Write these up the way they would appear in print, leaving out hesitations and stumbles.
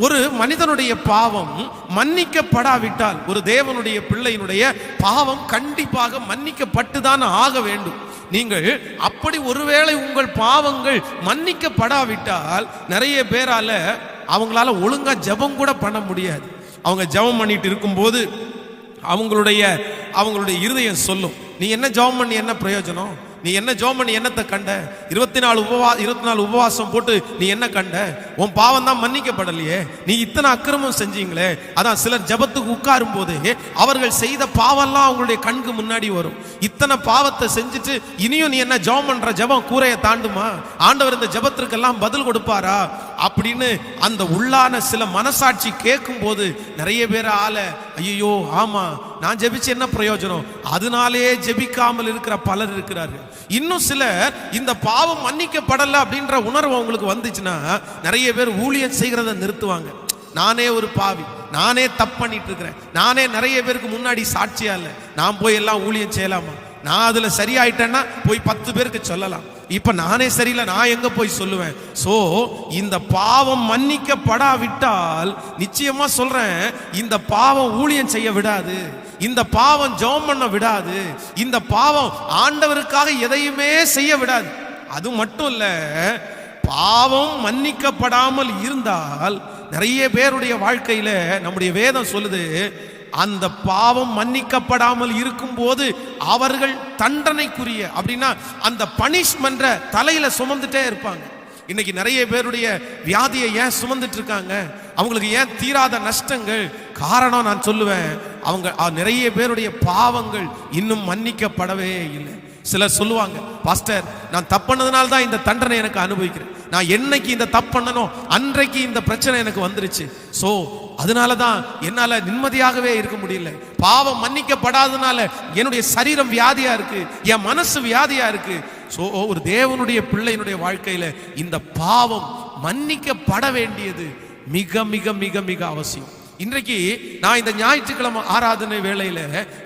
ஒரு மனிதனுடைய பாவம் மன்னிக்கப்படாவிட்டால், ஒரு தேவனுடைய பிள்ளையினுடைய பாவம் கண்டிப்பாக மன்னிக்கப்பட்டுதான் ஆக வேண்டும். நீங்கள் அப்படி ஒருவேளை உங்கள் பாவங்கள் மன்னிக்கப்படாவிட்டால் நிறைய பேரால அவங்களால ஒழுங்கா ஜெபம் கூட பண்ண முடியாது. அவங்க ஜெபம் பண்ணிட்டு இருக்கும்போது அவங்களுடைய இருதயம் சொல்லும், நீ என்ன ஜெபம் பண்ணி என்ன பிரயோஜனம், நீ என்ன ஜெபம் பண்ணி என்னத்தை கண்ட, 24 உபவாசம் போட்டு நீ என்ன கண்ட, உன் பாவம் தான் மன்னிக்கப்படலையே, நீ இத்தனை அக்கிரமம் செஞ்சீங்களே. அதான் சிலர் ஜெபத்துக்கு உட்காரும் போது அவர்கள் செய்த பாவம்லாம் அவங்களுடைய கண்ணுக்கு முன்னாடி வரும். இத்தனை பாவத்தை செஞ்சுட்டு இனியும் நீ என்ன ஜெபம் பண்ற, ஜெபம் கூரையை தாண்டுமா, ஆண்டவர் இந்த ஜெபத்திற்கெல்லாம் பதில் கொடுப்பாரா அப்படின்னு அந்த உள்ளான சில மனசாட்சி கேட்கும் போது நிறைய பேர் ஐயோ ஆமா நான் ஜெபிச்சு என்ன பிரயோஜனம், அதனாலேயே ஜெபிக்காமல் இருக்கிற பலர் இருக்கிறார்கள். இன்னும் சிலர் இந்த பாவம் மன்னிக்கப்படல அப்படின்ற உணர்வு அவங்களுக்கு வந்துச்சுன்னா நிறைய பேர் ஊழியம் செய்கிறத நிறுத்துவாங்க. நானே ஒரு பாவி, நானே தப்பு பண்ணிட்டு இருக்கிறேன், நானே நிறைய பேருக்கு முன்னாடி சாட்சியா இல்லை, நான் போய் எல்லாம் ஊழியம் செய்யலாமா, நான் அதுல சரியாயிட்டேன்னா போய் 10 பேருக்கு சொல்லலாம், இப்ப நானே சரியில்லை நான் எங்க போய் சொல்லுவேன். சோ இந்த பாவம் மன்னிக்கப்படாவிட்டால் நிச்சயமா சொல்றேன், இந்த பாவம் ஊழியம் செய்ய விடாது, இந்த பாவம் ஜெபம் பண்ண விடாது, இந்த பாவம் ஆண்டவருக்காக எதையுமே செய்ய விடாது. அது மட்டும் இல்ல, பாவம் மன்னிக்கப்படாமல் இருந்தால் நிறைய பேருடைய வாழ்க்கையில நம்முடைய வேதம் சொல்லுது, அந்த பாவம் மன்னிக்கப்படாமல் இருக்கும் போது அவர்கள் தண்டனைக்குரிய அப்படின்னா அந்த பனிஷ்மென்ட் தலையில சுமந்துட்டே இருப்பாங்க. இன்னைக்கு நிறைய பேருடைய வியாதியை ஏன் சுமந்துட்டு இருக்காங்க, அவங்களுக்கு ஏன் தீராத நஷ்டங்கள், காரணம் நான் சொல்லுவேன், அவங்க நிறைய பேருடைய பாவங்கள் இன்னும் மன்னிக்கப்படவே இல்லை. சிலர் சொல்லுவாங்க, பாஸ்டர் நான் தப்புனதுனால தான் இந்த தண்டனை எனக்கு அனுபவிக்கிறேன், நான் என்னைக்கு இந்த தப்பு பண்ணனோ அன்றைக்கு இந்த பிரச்சனை எனக்கு வந்துருச்சு, சோ அதனாலதான் என்னால நிம்மதியாகவே இருக்க முடியல, பாவம் மன்னிக்கப்படாதனால என்னுடைய சரீரம் வியாதியா இருக்கு, என் மனசு வியாதியா இருக்கு. சோ ஒரு தேவனுடைய பிள்ளையினுடைய வாழ்க்கையில இந்த பாவம் மன்னிக்கப்பட வேண்டியது மிக மிக மிக மிக அவசியம். இன்றைக்கு நான் இந்த ஞாயிற்றுக்கிழமை ஆராதனை வேளையில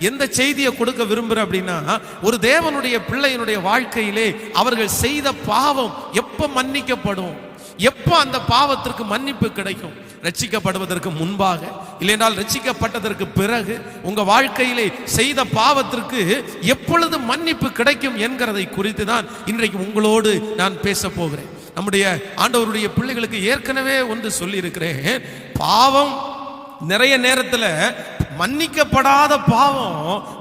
எந்த செய்தியை கொடுக்க விரும்புறேன் அப்படின்னா, ஒரு தேவனுடைய பிள்ளையினுடைய வாழ்க்கையிலே அவர்கள் செய்த பாவம் எப்ப மன்னிக்கப்படும், எப்ப அந்த பாவத்திற்கு மன்னிப்பு கிடைக்கும், ரட்சிக்கப்படுவதற்கு முன்பாக இல்லைனால் ரட்சிக்கப்பட்டதற்கு பிறகு உங்க வாழ்க்கையிலே செய்த பாவத்திற்கு எப்பொழுது மன்னிப்பு கிடைக்கும் என்கிறதை குறித்து தான் இன்றைக்கு உங்களோடு நான் பேச போகிறேன். நம்முடைய ஆண்டவருடைய பிள்ளைகளுக்கு ஏற்கனவே ஒன்று சொல்லி இருக்கிறேன், பாவம் நிறைய நேரத்துல மன்னிக்கப்படாத பாவம்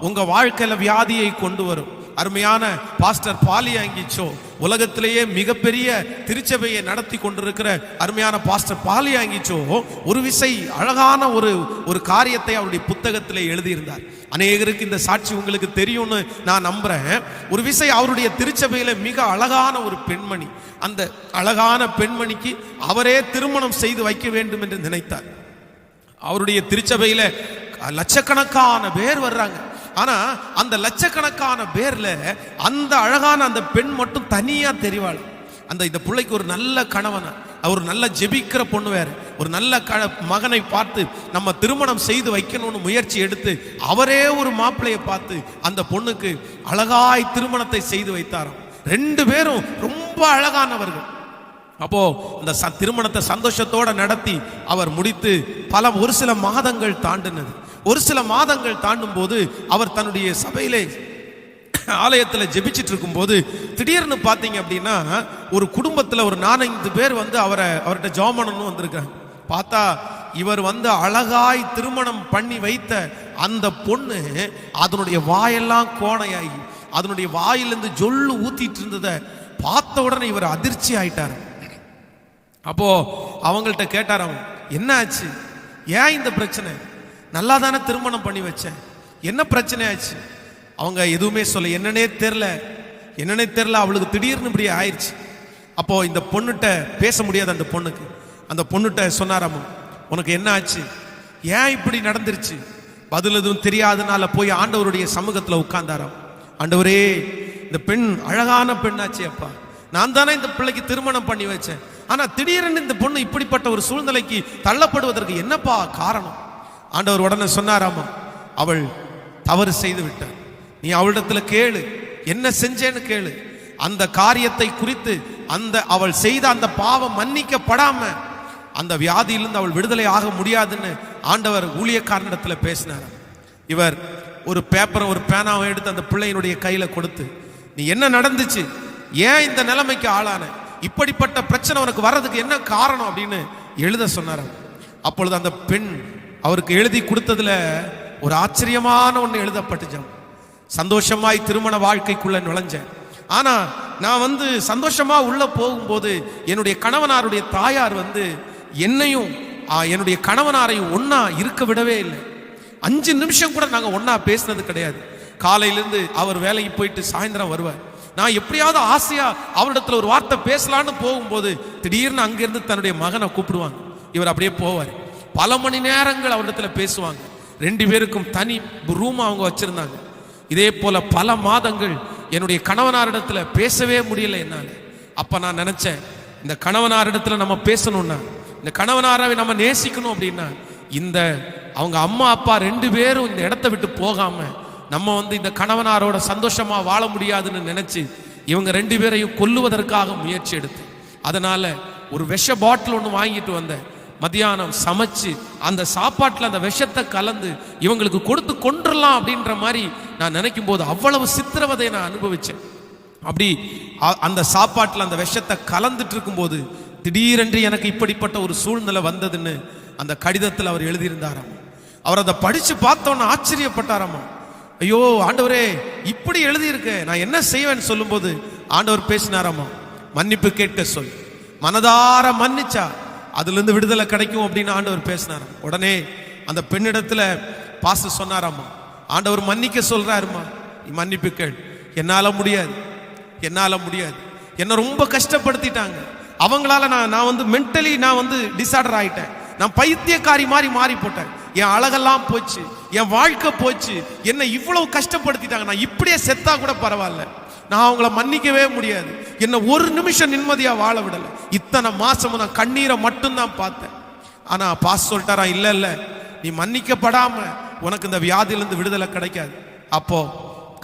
உங்க வாழ்க்கையில வியாதியை கொண்டு வரும். அருமையான பாஸ்டர் பாலியாங்கிச்சோ, உலகத்திலேயே மிகப்பெரிய திருச்சபையை நடத்தி கொண்டிருக்கிற அருமையான பாஸ்டர் பாலியாங்கிச்சோ ஒரு விசை அழகான ஒரு காரியத்தை அவருடைய புத்தகத்திலே எழுதியிருந்தார். அநேகருக்கு இந்த சாட்சி உங்களுக்கு தெரியும்னு நான் நம்புறேன். ஒரு விசை அவருடைய திருச்சபையில மிக அழகான ஒரு பெண்மணி, அந்த அழகான பெண்மணிக்கு அவரே திருமணம் செய்து வைக்க வேண்டும் என்று நினைத்தார். அவருடைய திருச்சபையில லட்சக்கணக்கான பேர் வர்றாங்க, ஆனா அந்த லட்சக்கணக்கான பேர்ல அந்த அழகான அந்த பெண் மட்டும் தனியா தெரிவாள். இந்த பிள்ளைக்கு ஒரு நல்ல கணவனா, ஒரு நல்ல ஜெபிக்கிற பொண்ணு வேற, ஒரு நல்ல மகனை பார்த்து நம்ம திருமணம் செய்து வைக்கணும்னு முயற்சி எடுத்து அவரே ஒரு மாப்பிள்ளையை பார்த்து அந்த பொண்ணுக்கு அழகாய் திருமணத்தை செய்து வைத்தாராம். 2 பேரும் ரொம்ப அழகானவர்கள். அப்போ இந்த திருமணத்தை சந்தோஷத்தோட நடத்தி அவர் முடித்து ஒரு சில மாதங்கள் தாண்டினது. ஒரு சில மாதங்கள் தாண்டும் போது அவர் தன்னுடைய சபையிலே ஆலயத்தில் ஜெபிச்சிட்டு இருக்கும் போது திடீர்னு பார்த்தீங்க அப்படின்னா ஒரு குடும்பத்தில் ஒரு 4-5 பேர் அவர்கிட்ட ஜெபம் பண்ணணும்னு வந்திருக்காங்க. பார்த்தா இவர் அழகாய் திருமணம் பண்ணி வைத்த அந்த பொண்ணு அதனுடைய வாயெல்லாம் கோணையாகி அதனுடைய வாயிலிருந்து ஜொல்லு ஊத்திட்டு இருந்ததை பார்த்த உடனே இவர் அதிர்ச்சி ஆயிட்டார். அப்போ அவங்கள்ட்ட கேட்டாராம், என்ன ஆச்சு, ஏன் இந்த பிரச்சனை, நல்லா தானே திருமணம் பண்ணி வச்சேன், என்ன பிரச்சனை ஆச்சு? அவங்க எதுவுமே சொல்ல, என்னன்னே தெரியல அவளுக்கு திடீர்னு இப்படி ஆயிடுச்சு. அப்போ இந்த பொண்ணுகிட்ட பேச முடியாது. அந்த பொண்ணுகிட்ட சொன்னாராம், உனக்கு என்ன ஆச்சு, ஏன் இப்படி நடந்துருச்சு? பதில் எதுவும் தெரியாதனால போய் ஆண்டவருடைய சமூகத்தில் உட்கார்ந்தாராம். ஆண்டவரே, இந்த பெண் அழகான பெண்ணாச்சு, அப்பா நான் தானே இந்த பிள்ளைக்கு திருமணம் பண்ணி வச்சேன், ஆனா திடீரென்று இந்த பொண்ணு இப்படிப்பட்ட ஒரு சூழ்நிலைக்கு தள்ளப்படுவதற்கு என்னப்பா காரணம்? ஆண்டவர் உடனே சொன்னாராமா, அவள் தவறு செய்து விட்டாள், நீ அவளிடத்துல கேளு, என்ன செஞ்சேன்னு கேளு. அந்த காரியத்தை குறித்து அவள் செய்த அந்த பாவம் மன்னிக்கப்படாம அந்த வியாதியிலிருந்து அவள் விடுதலை ஆக முடியாதுன்னு ஆண்டவர் ஊழியக்காரனிடத்துல பேசினார். இவர் ஒரு பேப்பரை ஒரு பேனாவை எடுத்து அந்த பிள்ளையினுடைய கையில கொடுத்து, நீ என்ன நடந்துச்சு, ஏன் இந்த நிலைமைக்கு ஆளான, இப்படிப்பட்ட பிரச்சனை உனக்கு வர்றதுக்கு என்ன காரணம் அப்படின்னு எழுத சொன்னார். அப்பொழுது அந்த பெண் அவருக்கு எழுதி கொடுத்ததுல ஒரு ஆச்சரியமான ஒன்று எழுதப்பட்டுச்சான். சந்தோஷமாய் திருமண வாழ்க்கைக்குள்ள நுழைஞ்சேன். ஆனா நான் சந்தோஷமா உள்ள போகும்போது என்னுடைய கணவனாருடைய தாயார் என்னையும் என்னுடைய கணவனாரையும் ஒன்னா இருக்க விடவே இல்லை. 5 நிமிஷம் கூட நாங்க ஒன்னா பேசினது கிடையாது. காலையிலிருந்து அவர் வேலைக்கு போயிட்டு சாயந்தரம் வருவார். நான் எப்படியாவது ஆசையா அவரிடத்துல ஒரு வார்த்தை பேசலான்னு போகும்போது திடீர்னு அங்கிருந்து தன்னுடைய மகனை கூப்பிடுவாங்க. இவர் அப்படியே போவார். பல மணி நேரங்கள் அவரிடத்துல பேசுவாங்க. 2 பேருக்கும் தனி ரூம் அவங்க வச்சிருந்தாங்க. இதே போல பல மாதங்கள் என்னுடைய கணவனாரிடத்துல பேசவே முடியல என்னால. அப்ப நான் நினைச்சேன், இந்த கணவனாரிடத்துல நம்ம பேசணும்னா, இந்த கணவனாரை நம்ம நேசிக்கணும் அப்படின்னா, இந்த அவங்க அம்மா அப்பா 2 பேரும் இந்த இடத்த விட்டு போகாம நம்ம இந்த கணவனாரோட சந்தோஷமா வாழ முடியாதுன்னு நினைச்சு இவங்க 2 பேரையும் கொல்லுவதற்காக முயற்சி எடுத்து, அதனால ஒரு விஷ பாட்டில் ஒன்று வாங்கிட்டு வந்தேன். மத்தியானம் சமைச்சு அந்த சாப்பாட்டில் அந்த விஷத்தை கலந்து இவங்களுக்கு கொடுத்து கொன்றலாம் அப்படின்ற மாதிரி நான் நினைக்கும் போது அவ்வளவு சித்திரவதையை நான் அனுபவிச்சேன். அப்படி அந்த சாப்பாட்டில் அந்த விஷத்தை கலந்துட்டு இருக்கும்போது திடீரென்று எனக்கு இப்படிப்பட்ட ஒரு சூழ்நிலை வந்ததுன்னு அந்த கடிதத்தில் அவர் எழுதியிருந்தாராம். அவர் அதை படிச்சு பார்த்தோன்னு ஆச்சரியப்பட்டாராமா. ஐயோ ஆண்டவரே, இப்படி எழுதியிருக்க, நான் என்ன செய்வேன்னு சொல்லும்போது ஆண்டவர் பேசினாராமா, மன்னிப்பு கேட்க சொல், மனதார மன்னிச்சா அதுல இருந்து விடுதலை கிடைக்கும் அப்படின்னு ஆண்டவர் பேசினாராம். உடனே அந்த பெண்ணிடத்துல பாஸ்டர் சொன்னாராமா, ஆண்டவர் மன்னிக்க சொல்றாருமா, நீ மன்னிப்பு கேள். என்னால முடியாது, என்ன ரொம்ப கஷ்டப்படுத்திட்டாங்க. அவங்களால நான் மென்டலி நான் டிசார்டர் ஆயிட்டேன். நான் பைத்தியக்காரி மாதிரி மாறி போட்டேன். என் அழகெல்லாம் போச்சு, என் வாழ்க்கை போச்சு, என்னை இவ்வளவு கஷ்டப்படுத்திட்டாங்க. நான் இப்படியே செத்தா கூட பரவாயில்ல, நான் அவங்கள மன்னிக்கவே முடியாது. என்ன ஒரு நிமிஷம் நிம்மதியா வாழ விடல. இத்தனை மாசம் நான் கண்ணீரை மட்டும்தான் பார்த்தேன். ஆனா பாஸ் சொல்லிட்டாரா, இல்ல நீ மன்னிக்கப்படாம உனக்கு இந்த வியாதியிலிருந்து விடுதலை கிடைக்காது. அப்போ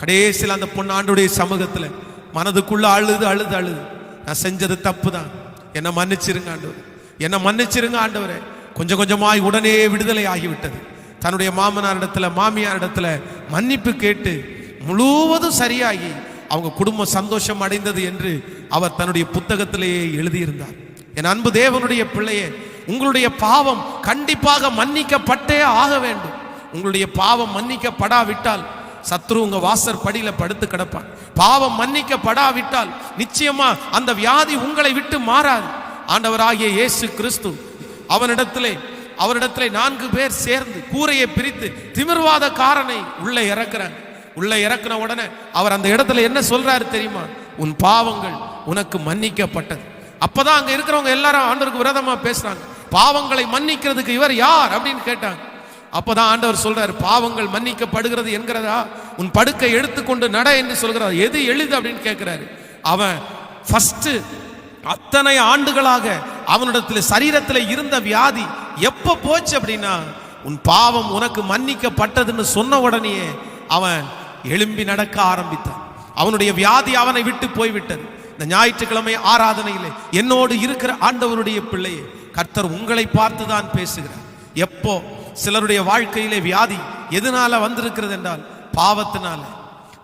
கடைசியில் அந்த பொண்ணு ஆண்டவருடைய சமூகத்துல மனதுக்குள்ள அழுது நான் செஞ்சது தப்பு தான், என்ன மன்னிச்சிருங்க ஆண்டவர், என்ன மன்னிச்சிருங்க ஆண்டவரே. கொஞ்சம் கொஞ்சமாய் உடனே விடுதலை ஆகிவிட்டது. தன்னுடைய மாமனாரிடத்துல மாமியாரிடத்துல மன்னிப்பு கேட்டு முழுவதும் சரியாகி அவங்க குடும்பம் சந்தோஷம் அடைந்தது என்று அவர் தன்னுடைய புத்தகத்திலேயே எழுதியிருந்தார். என் அன்பு தேவனுடைய பிள்ளையே, உங்களுடைய பாவம் கண்டிப்பாக மன்னிக்கப்பட்டே ஆக வேண்டும். உங்களுடைய பாவம் மன்னிக்கப்படாவிட்டால் சத்ரு உங்க வாசற் படியில படுத்து கிடப்பான். பாவம் மன்னிக்கப்படாவிட்டால் நிச்சயமா அந்த வியாதி உங்களை விட்டு மாறாது. ஆண்டவராகிய இயேசு கிறிஸ்து அவரிடத்திலே 4 பேர் சேர்ந்து கூரையை பிரித்து திமிர்வாதக்காரனை உள்ள இறக்குறாங்க. உள்ள இறக்குன உடனே அவர் அந்த இடத்துல என்ன சொல்றாரு தெரியுமா, உன் பாவங்கள் உனக்கு மன்னிக்கப்பட்டது. அப்பதான் அங்க இருக்கிறவங்க எல்லாரும் ஆண்டவருக்கு விரோதமா பேசுறாங்க. பாவங்களை மன்னிக்கிறதுக்கு இவர் யார் அப்படின்னு கேட்டாங்க. அப்பதான் ஆண்டவர் சொல்றாரு, பாவங்கள் மன்னிக்கப்படுகிறது என்கிறதா, உன் படுக்கை எடுத்துக்கொண்டு நட என்று சொல்கிறார். எது எளிது அப்படின்னு கேட்கிறாரு. அவன் ஃபர்ஸ்ட் அத்தனை ஆண்டுகளாக அவனிடத்தில் சரீரத்தில் இருந்த வியாதி எப்ப போச்சு அப்படின்னா, உன் பாவம் உனக்கு மன்னிக்கப்பட்டதுன்னு சொன்ன உடனே அவன் எழும்பி நடக்க ஆரம்பித்தான். அவனுடைய வியாதி அவனை விட்டு போய்விட்டது. இந்த ஞாயிற்றுக்கிழமை ஆராதனையிலே என்னோடு இருக்கிற ஆண்டவருடைய பிள்ளையே, கர்த்தர் உங்களை பார்த்துதான் பேசுகிறார். எப்போ சிலருடைய வாழ்க்கையிலே வியாதி எதனால வந்திருக்கிறது என்றால் பாவத்தினால.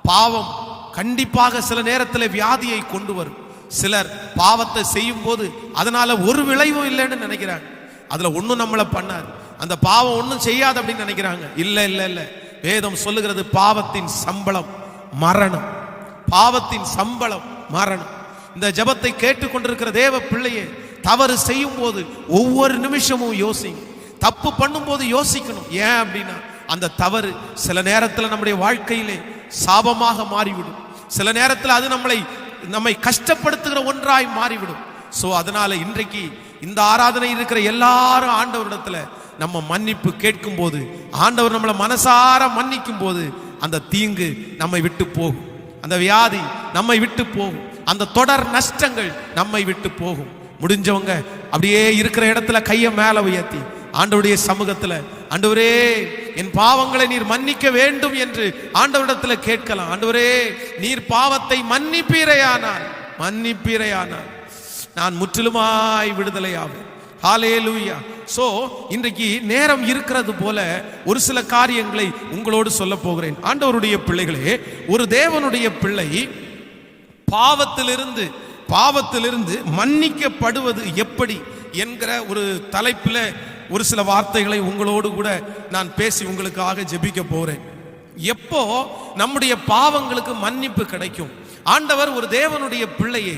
பாவம் கண்டிப்பாக சில நேரத்தில் வியாதியை கொண்டு வரும். சிலர் பாவத்தை செய்யும் போது அதனால ஒரு விளைவும் இல்லைன்னு நினைக்கிறாங்க. அதுல ஒன்னும் நம்மளை பண்ணாது, அந்த பாவம் ஒன்னும் செய்யாது அப்படின்னு நினைக்கிறாங்க. இல்ல வேதம் சொல்லுகிறது, பாவத்தின் சம்பளம் மரணம். பாவத்தின் சம்பளம் மரணம். இந்த ஜெபத்தை கேட்டுக்கொண்டிருக்கிற தேவ பிள்ளையே, தவறு செய்யும் போது ஒவ்வொரு நிமிஷமும் யோசிங்க. தப்பு பண்ணும் போது யோசிக்கணும். ஏன் அப்படின்னா, அந்த தவறு சில நேரத்தில் நம்முடைய வாழ்க்கையிலே சாபமாக மாறிவிடும். சில நேரத்தில் அது நம்மை கஷ்டப்படுத்துகிற ஒன்றாய் மாறிவிடும். சோ அதனால இன்றைக்கு இந்த ஆராதனை இருக்கிற எல்லாரும் ஆண்டவரிடத்துல நம்ம மன்னிப்பு கேட்கும் போது, ஆண்டவர் நம்மளை மனசார மன்னிக்கும் போது, அந்த தீங்கு நம்மை விட்டு போகும், அந்த வியாதி நம்மை விட்டு போகும், அந்த தொடர் நஷ்டங்கள் நம்மை விட்டு போகும். முடிஞ்சவங்க அப்படியே இருக்கிற இடத்துல கையை மேல உயர்த்தி ஆண்டவருடைய சமூகத்துல, ஆண்டவரே என் பாவங்களை நீர் மன்னிக்க வேண்டும் என்று ஆண்டவரிடத்துல கேட்கலாம். ஆண்டவரே நீர் பாவத்தை மன்னிப்பீரையானால் நான் முற்றிலுமாய் விடுதலையாவேன். ஹல்லேலூயா. சோ இன்றைக்கு நேரம் இருக்கிறது போல ஒரு சில காரியங்களை உங்களோடு சொல்ல போகிறேன். ஆண்டவருடைய பிள்ளைகளே, ஒரு தேவனுடைய பிள்ளை பாவத்திலிருந்து மன்னிக்கப்படுவது எப்படி என்கிற ஒரு தலைப்பில் ஒரு சில வார்த்தைகளை உங்களோடு கூட நான் பேசி உங்களுக்காக ஜெபிக்க போறேன். எப்போ நம்முடைய பாவங்களுக்கு மன்னிப்பு கிடைக்கும்? ஆண்டவர் ஒரு தேவனுடைய பிள்ளையை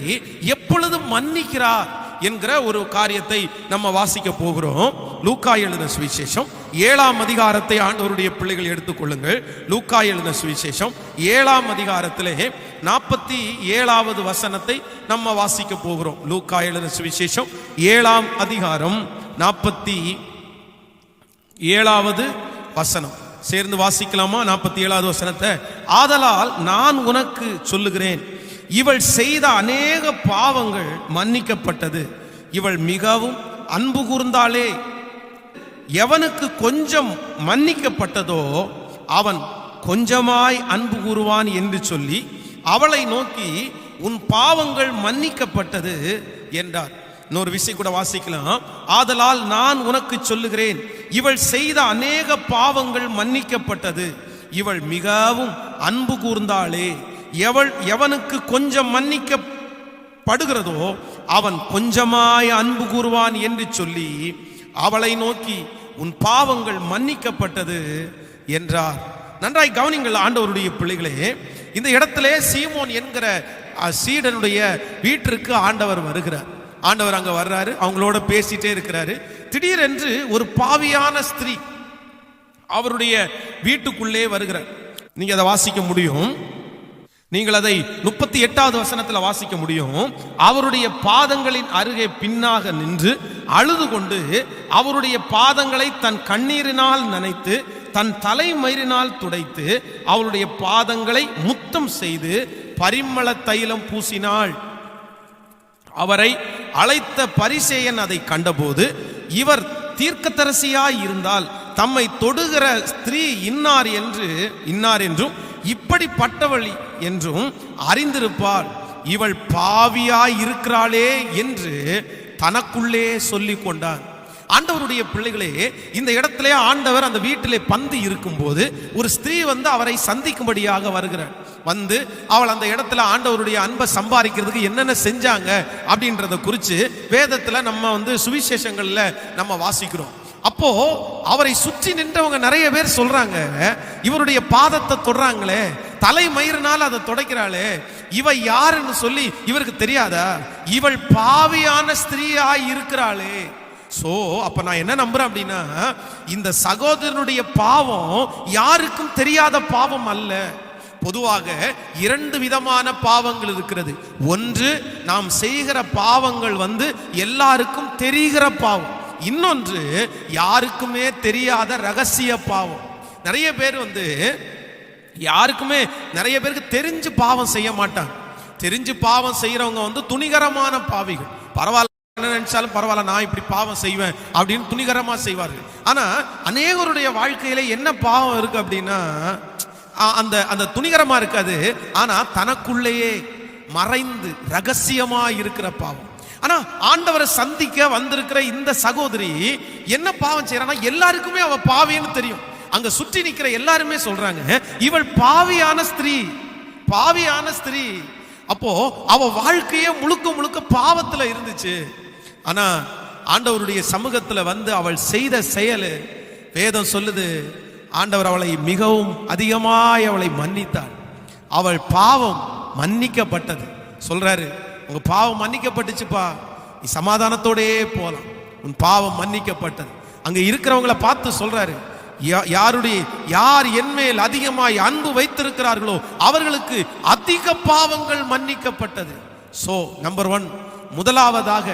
எப்பொழுது மன்னிக்கிறார் என்கிற ஒரு காரியத்தை நம்ம வாசிக்க போகிறோம். லூக்கா எழுதின சுவிசேஷம் 7ஆம் அதிகாரத்தை ஆண்டவருடைய பிள்ளைகள் எடுத்துக்கொள்ளுங்கள். லூக்கா எழுதின சுவிசேஷம் 7ஆம் அதிகாரத்திலே 47வது வசனத்தை நம்ம வாசிக்க போகிறோம். லூக்கா எழுதின சுவிசேஷம் 7ஆம் அதிகாரம் 47வது வசனம் சேர்ந்து வாசிக்கலாமா? 47வது வசனத்தை. ஆதலால் நான் உனக்கு சொல்லுகிறேன், இவள் செய்த அநேக பாவங்கள் மன்னிக்கப்பட்டது, இவள் மிகவும் அன்பு கூர்ந்தாளே. எவனுக்கு கொஞ்சம் மன்னிக்கப்பட்டதோ அவன் கொஞ்சமாய் அன்பு கூறுவான் என்று சொல்லி அவளை நோக்கி உன் பாவங்கள் மன்னிக்கப்பட்டது என்றார். இன்னொரு விஷயம் கூட வாசிக்கலாம். ஆதலால் நான் உனக்கு சொல்லுகிறேன், இவள் செய்த அநேக பாவங்கள் மன்னிக்கப்பட்டது, இவள் மிகவும் அன்பு கூர்ந்தாளே. எவனுக்கு கொஞ்சம் மன்னிக்கப்படுகிறதோ அவன் கொஞ்சமாய் அன்பு கூறுவான் என்று சொல்லி அவளை நோக்கி உன் பாவங்கள் மன்னிக்கப்பட்டது என்றார். நன்றாய் கவனிங்கள் ஆண்டவருடைய பிள்ளைகளே. இந்த இடத்திலே சீமோன் என்கிற சீடனுடைய வீட்டிற்கு ஆண்டவர் வருகிறார். ஆண்டவர் அங்க வர்றாரு, அவங்களோட பேசிட்டே இருக்கிறாரு. திடீரென்று ஒரு பாவியான ஸ்திரீ அவருடைய வீட்டுக்குள்ளே வருகிறார். நீங்க அதை வாசிக்க முடியும். நீங்கள் அதை 38வது வசனத்தில் வாசிக்க முடியும். அவருடைய பாதங்களின் அருகே பின்னாக நின்று அழுது கொண்டு அவருடைய பாதங்களை தன் கண்ணீரினால் நனைத்து தன் தலைமயிரினால் துடைத்து அவருடைய பாதங்களை முத்தம் செய்து பரிமள தைலம் பூசினாள். அவரை அழைத்த பரிசேயன் அதை கண்டபோது, இவர் தீர்க்கதரிசியாய் இருந்தால் தம்மை தொடுகிற ஸ்திரீ இன்னார் என்றும் இப்படிப்பட்டவள் என்றும் அறிந்திருப்பாள், இவள் பாவியாய் இருக்கிறாளே என்று தனக்குள்ளே சொல்லிக் கொண்டார். ஆண்டவருடைய பிள்ளைகளே, இந்த இடத்திலே ஆண்டவர் அந்த வீட்டிலே பந்தி இருக்கும்போது ஒரு ஸ்திரீ அவரை சந்திக்கும்படியாக வருகிறார். அவள் அந்த இடத்துல ஆண்டவருடைய அன்பை சம்பாதிக்கிறதுக்கு என்னென்ன செஞ்சாங்க அப்படின்றத குறித்து வேதத்துல நம்ம சுவிசேஷங்கள்ல நம்ம வாசிக்கிறோம். அப்போ அவரை சுற்றி நின்றவங்க நிறைய பேர் சொல்றாங்க, இவருடைய பாதத்தை தொடுறாங்களே, தலைமயிரினால் அதை துடைக்கிறாளே, இவ யாருன்னு சொல்லி இவருக்கு தெரியாதா? இவள் பாவியான ஸ்திரீயாய் இருக்கிறாளே. சோ அப்ப நான் என்ன நம்புறேன் அப்படின்னா, இந்த சகோதரனுடைய பாவம் யாருக்கும் தெரியாத பாவம் அல்ல. பொதுவாக 2 விதமான பாவங்கள் இருக்கிறது. ஒன்று, நாம் செய்கிற பாவங்கள் எல்லாருக்கும் தெரிகிற பாவம். இன்னொன்று, யாருக்குமே தெரியாத ரகசிய பாவம். நிறைய பேர் யாருக்குமே நிறைய பேருக்கு தெரிஞ்சு பாவம் செய்ய மாட்டாங்க. தெரிஞ்சு பாவம் செய்யறவங்க துணிகரமான பாவிகள். பரவாயில்ல, என்ன நினைச்சாலும் பரவாயில்ல, நான் இப்படி பாவம் செய்வேன் அப்படின்னு துணிகரமா செய்வார்கள். ஆனா அநேகருடைய வாழ்க்கையில என்ன பாவம் இருக்கு அப்படின்னா, அந்த துணிகரமா இருக்காது, ஆனா தனக்குள்ளேயே மறைந்து ரகசியமா இருக்கிற பாவம். ஆனா ஆண்டவரை சந்திக்க வந்திருக்கிற இந்த சகோதரி என்ன பாவம் செய்யறானா, எல்லாருக்குமே அவ பாவின்னு தெரியும். அங்க சுற்றி நிக்கிற எல்லாருமே சொல்றாங்க, இவள் பாவியான ஸ்திரீ. அப்போ அவ வாழ்க்கையே முழுக்க பாவத்துல இருந்துச்சு. ஆனா ஆண்டவருடைய சமூகத்துல அவள் செய்த செயல் வேதம் சொல்லுது, ஆண்டவர் அவளை மிகவும் அதிகமாய் அவளை மன்னித்தார். அவள் பாவம் மன்னிக்கப்பட்டது. சொல்றாரு, உங்க பாவம் மன்னிக்கப்பட்டுச்சுப்பா, நீ சமாதானத்தோடே போலாம், உன் பாவம் மன்னிக்கப்பட்டது. அங்க இருக்கிறவங்களை பார்த்து சொல்றாரு, யார் என்மேல் அதிகமாய் அன்பு வைத்திருக்கிறார்களோ அவர்களுக்கு அதிக பாவங்கள் மன்னிக்கப்பட்டது. சோ நம்பர் 1, முதலாவதாக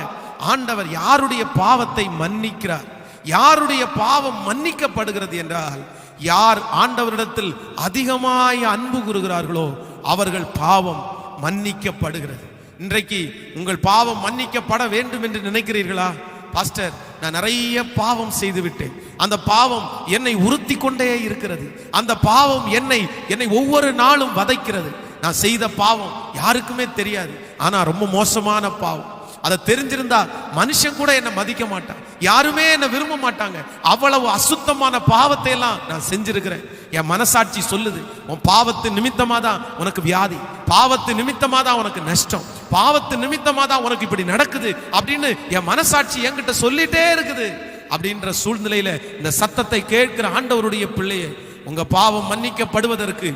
ஆண்டவர் யாருடைய பாவத்தை மன்னிக்கிறார்? யாருடைய பாவம் மன்னிக்கப்படுகிறது என்றால், யார் ஆண்டவரிடத்தில் அதிகமாய் அன்பு கூறுகிறார்களோ அவர்கள் பாவம் மன்னிக்கப்படுகிறது. இன்றைக்கு உங்கள் பாவம் மன்னிக்கப்பட வேண்டும் என்று நினைக்கிறீர்களா? பாஸ்டர், நான் நிறைய பாவம் செய்து விட்டேன், அந்த பாவம் என்னை உறுத்தி கொண்டே இருக்கிறது, அந்த பாவம் என்னை ஒவ்வொரு நாளும் வதைக்கிறது. நான் செய்த பாவம் யாருக்குமே தெரியாது, ஆனா ரொம்ப மோசமான பாவம். அதை தெரிஞ்சிருந்தா மனுஷன் கூட என்னை மதிக்க மாட்டான், யாருமே என்னை விரும்ப மாட்டாங்க. அவ்வளவு அசுத்தமான பாவத்தை எல்லாம் நான் செஞ்சிருக்கிறேன். என் மனசாட்சி சொல்லுது, உன் பாவத்து நிமித்தமா தான் உனக்கு வியாதி, பாவத்து நிமித்தமா தான் உனக்கு நஷ்டம், பாவத்து நிமித்தமா தான் உனக்கு இப்படி நடக்குது அப்படின்னு என் மனசாட்சி என்கிட்ட சொல்லிட்டே இருக்குது. அப்படின்ற சூழ்நிலையில இந்த சத்தத்தை கேட்கிற ஆண்டவருடைய பிள்ளையே, உங்க பாவம் மன்னிக்கப்படுவதற்கு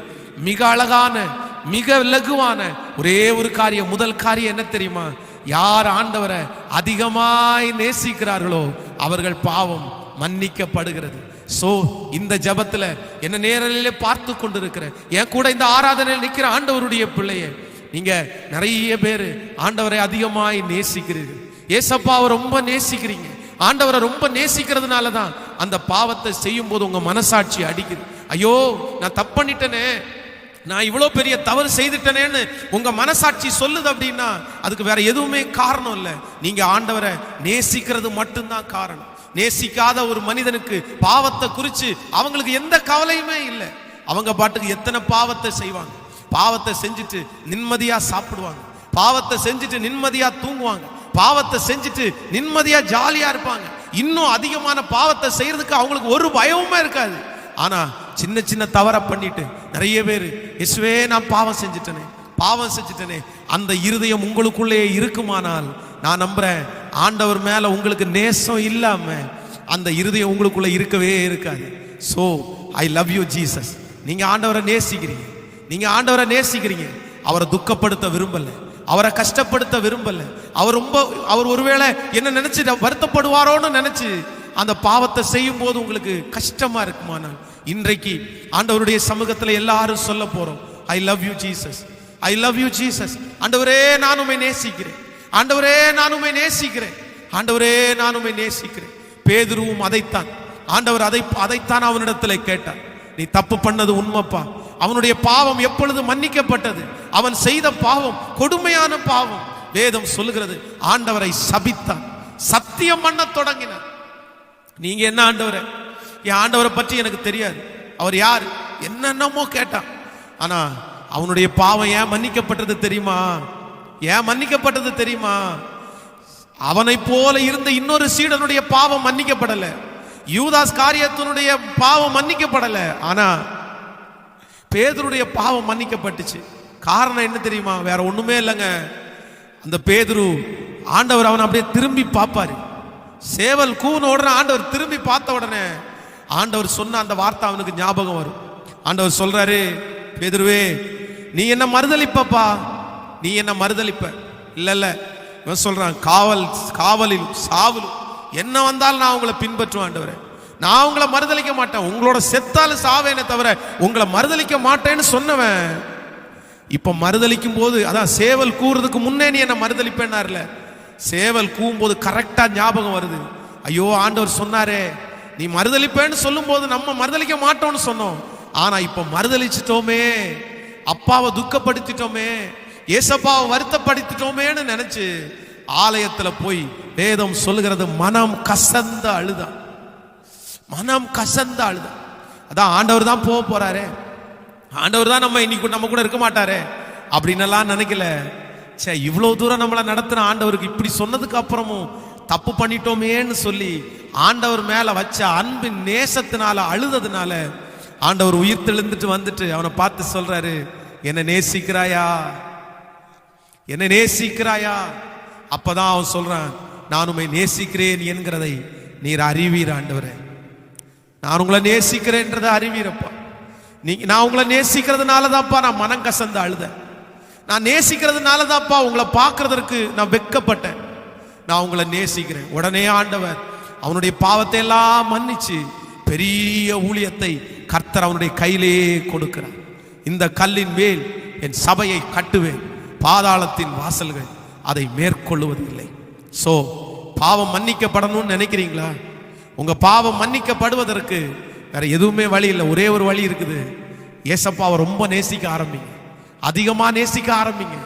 மிக அழகான மிக லகுவான ஒரே ஒரு காரியம், முதல் காரியம் என்ன தெரியுமா? யார் ஆண்டவரை அதிகமாய் நேசிக்கிறார்களோ அவர்கள் பாவம் மன்னிக்கப்படுகிறது. சோ இந்த ஜபத்துல என்ன நேரிலே பார்த்து கொண்டிருக்கிற என் கூட இந்த ஆராதனையில் நிற்கிற ஆண்டவருடைய பிள்ளைய, நீங்க நிறைய பேர் ஆண்டவரை அதிகமாய் நேசிக்கிறீர்கள். ஏசப்பாவை ரொம்ப நேசிக்கிறீங்க. ஆண்டவரை ரொம்ப நேசிக்கிறதுனால தான் அந்த பாவத்தை செய்யும் போது உங்க மனசாட்சி அடிக்குது. ஐயோ நான் தப்பு பண்ணிட்டேனே, நான் இவ்வளோ பெரிய தவறு செய்துட்டேனேன்னு உங்க மனசாட்சி சொல்லுது. அப்படின்னா அதுக்கு வேற எதுவுமே காரணம் இல்லை, நீங்க ஆண்டவரை நேசிக்கிறது மட்டும்தான் காரணம். நேசிக்காத ஒரு மனிதனுக்கு பாவத்தை குறித்து அவங்களுக்கு எந்த கவலையுமே இல்லை. அவங்க பாட்டுக்கு எத்தனை பாவத்தை செய்வாங்க, பாவத்தை செஞ்சுட்டு நிம்மதியா சாப்பிடுவாங்க, பாவத்தை செஞ்சுட்டு நிம்மதியா தூங்குவாங்க, பாவத்தை செஞ்சுட்டு நிம்மதியா ஜாலியா இருப்பாங்க. இன்னும் அதிகமான பாவத்தை செய்யறதுக்கு அவங்களுக்கு ஒரு பயமுமே இருக்காது. ஆனா சின்ன சின்ன தவற பண்ணிட்டு நிறைய பேர், இயேசுவே நான் பாவம் செஞ்சுட்டேனே, அந்த இருதயம் உங்களுக்குள்ளே இருக்குமானால் நான் நம்புறேன் ஆண்டவர் மேல உங்களுக்கு நேசம் இல்லாம அந்த இருதயம் உங்களுக்குள்ள இருக்கவே இருக்காது. So I love you Jesus. நீங்க ஆண்டவரை நேசிக்கிறீங்க, அவரை துக்கப்படுத்த விரும்பல, அவரை கஷ்டப்படுத்த விரும்பல. அவர் ஒருவேளை என்ன நினைச்சு வருத்தப்படுவாரோன்னு நினைச்சு அந்த பாவத்தை செய்யும் போது உங்களுக்கு கஷ்டமா இருக்குமானால் இன்றைக்கு ஆண்டவருடைய சமூகத்தில் எல்லாரும் சொல்ல போறோம், ஐ love you Jesus, I love you Jesus. ஆண்டவரே நான் உம்மை நேசிக்கிறேன், ஆண்டவரே நான் உம்மை நேசிக்கிறேன், ஆண்டவரே நான் உம்மை நேசிக்கிறேன். பேதுருவும் அதைத்தான், ஆண்டவர் அதைத்தான் அவனிடத்தில் கேட்டார். நீ தப்பு பண்ணது உண்மைப்பா, அவனுடைய பாவம் எப்பொழுது மன்னிக்கப்பட்டது? அவன் செய்த பாவம் கொடுமையான பாவம். வேதம் சொல்லுகிறது ஆண்டவரை சபித்தான், சத்தியம் பண்ண தொடங்கினார். நீங்க என்ன ஆண்டவரை, என் ஆண்டவரை பற்றி எனக்கு தெரியாது, அவர் யார், என்னென்னமோ கேட்டான். ஆனா அவனுடைய பாவம் ஏன் மன்னிக்கப்பட்டது தெரியுமா? அவனை போல இருந்த இன்னொரு சீடனுடைய பாவம் மன்னிக்கப்படல, யூதாஸ் காரியத்தினுடைய பாவம் மன்னிக்கப்படல, ஆனா பேதுருடைய பாவம் மன்னிக்கப்பட்டுச்சு. காரணம் என்ன தெரியுமா? வேற ஒண்ணுமே இல்லைங்க. அந்த பேதுரு ஆண்டவர் அவனை அப்படியே திரும்பி பார்ப்பாரு. சேவல் கூன உடனே ஆண்டவர் திரும்பி பார்த்த உடனே ஆண்டவர் சொன்ன அந்த வார்த்தை அவனுக்கு ஞாபகம் வரும். ஆண்டவர் சொல்றாரு, பேதுருவே நீ என்ன மறுதலிப்பப்பா, நீ என்ன மறுதலிப்ப? இல்ல இவன் சொல்றான், காவலிலும் சாவலும் என்ன வந்தாலும் நான் உங்களை பின்பற்றுவேன் ஆண்டவரே, நான் உங்களை மறுதலிக்க மாட்டேன், உங்களோட செத்தாலும் சாவேனே தவிர உங்களை மறுதலிக்க மாட்டேன்னு சொன்னவன் இப்ப மறுதலிக்கும் போது, அதான் சேவல் கூறுறதுக்கு முன்னே நீ என்ன மறுதலிப்பேன்னார்ல, சேவல் கூவும்போது கரெக்டா ஞாபகம் வருது. ஐயோ ஆண்டவர் சொன்னாரே நீ மறுதலிப்பேன்னு சொல்லும் போது நம்ம மறுதலிக்க மாட்டோம்னு சொன்னோம், ஆனா இப்ப மறுதலிச்சிட்டோமே, அப்பாவை துக்கப்படுத்திட்டோமே, ஏசப்பாவை வருத்தப்படுத்திட்டோமேன்னு நினைச்சு ஆலயத்துல போய் வேதம் சொல்லுகிறது மனம் கசந்த அழுதான். அதான் ஆண்டவர் தான் போக போறாரே, ஆண்டவர் தான் நம்ம இன்னைக்கு நம்ம கூட இருக்க மாட்டாரே அப்படின்னு எல்லாம் நினைக்கல. சே இவ்வளவு தூரம் நம்மளை நடத்தின ஆண்டவருக்கு இப்படி சொன்னதுக்கு அப்புறமும் தப்பு பண்ணிட்டோமேன்னு சொல்லி ஆண்டவர் மேல வச்ச அன்பின் நேசத்தினால அழுததுனால ஆண்டவர் உயிர் தெழுந்துட்டு வந்துட்டு அவனை பார்த்து சொல்றாரு, என்ன நேசிக்கிறாயா? அப்பதான் அவன் சொல்றான், நான் உம்மை நேசிக்கிறேன் என்கிறதை நீர் அறிவீர் ஆண்டவரே, நான் உங்களை நேசிக்கிறேன்றதை அறிவீரப்பா. நான் உங்களை நேசிக்கிறதுனால தான்ப்பா நான் மனம் கசந்து அழுதேன், நான் நேசிக்கிறதுனால தான்ப்பா உங்களை பார்க்கறதற்கு நான் வெட்கப்பட்டேன், நான் உங்களை நேசிக்கிறேன். உடனே ஆண்டவர் அவனுடைய பாவத்தை எல்லாம் மன்னிச்சு பெரிய ஊழியத்தை கர்த்தர் அவனுடைய கையிலே கொடுக்கிறார். இந்த கல்லின் மேல் என் சபையை கட்டுவேன், பாதாளத்தின் வாசல்கள் அதை மேற்கொள்ளுவதில்லை. சோ பாவம் மன்னிக்கப்படணும்னு நினைக்கிறீங்களா? உங்க பாவம் மன்னிக்கப்படுவதற்கு வேற எதுவுமே வழி இல்லை, ஒரே ஒரு வழி இருக்குது. ஏசப்பாவை ரொம்ப நேசிக்க ஆரம்பிங்க, அதிகமா நேசிக்க ஆரம்பிங்க.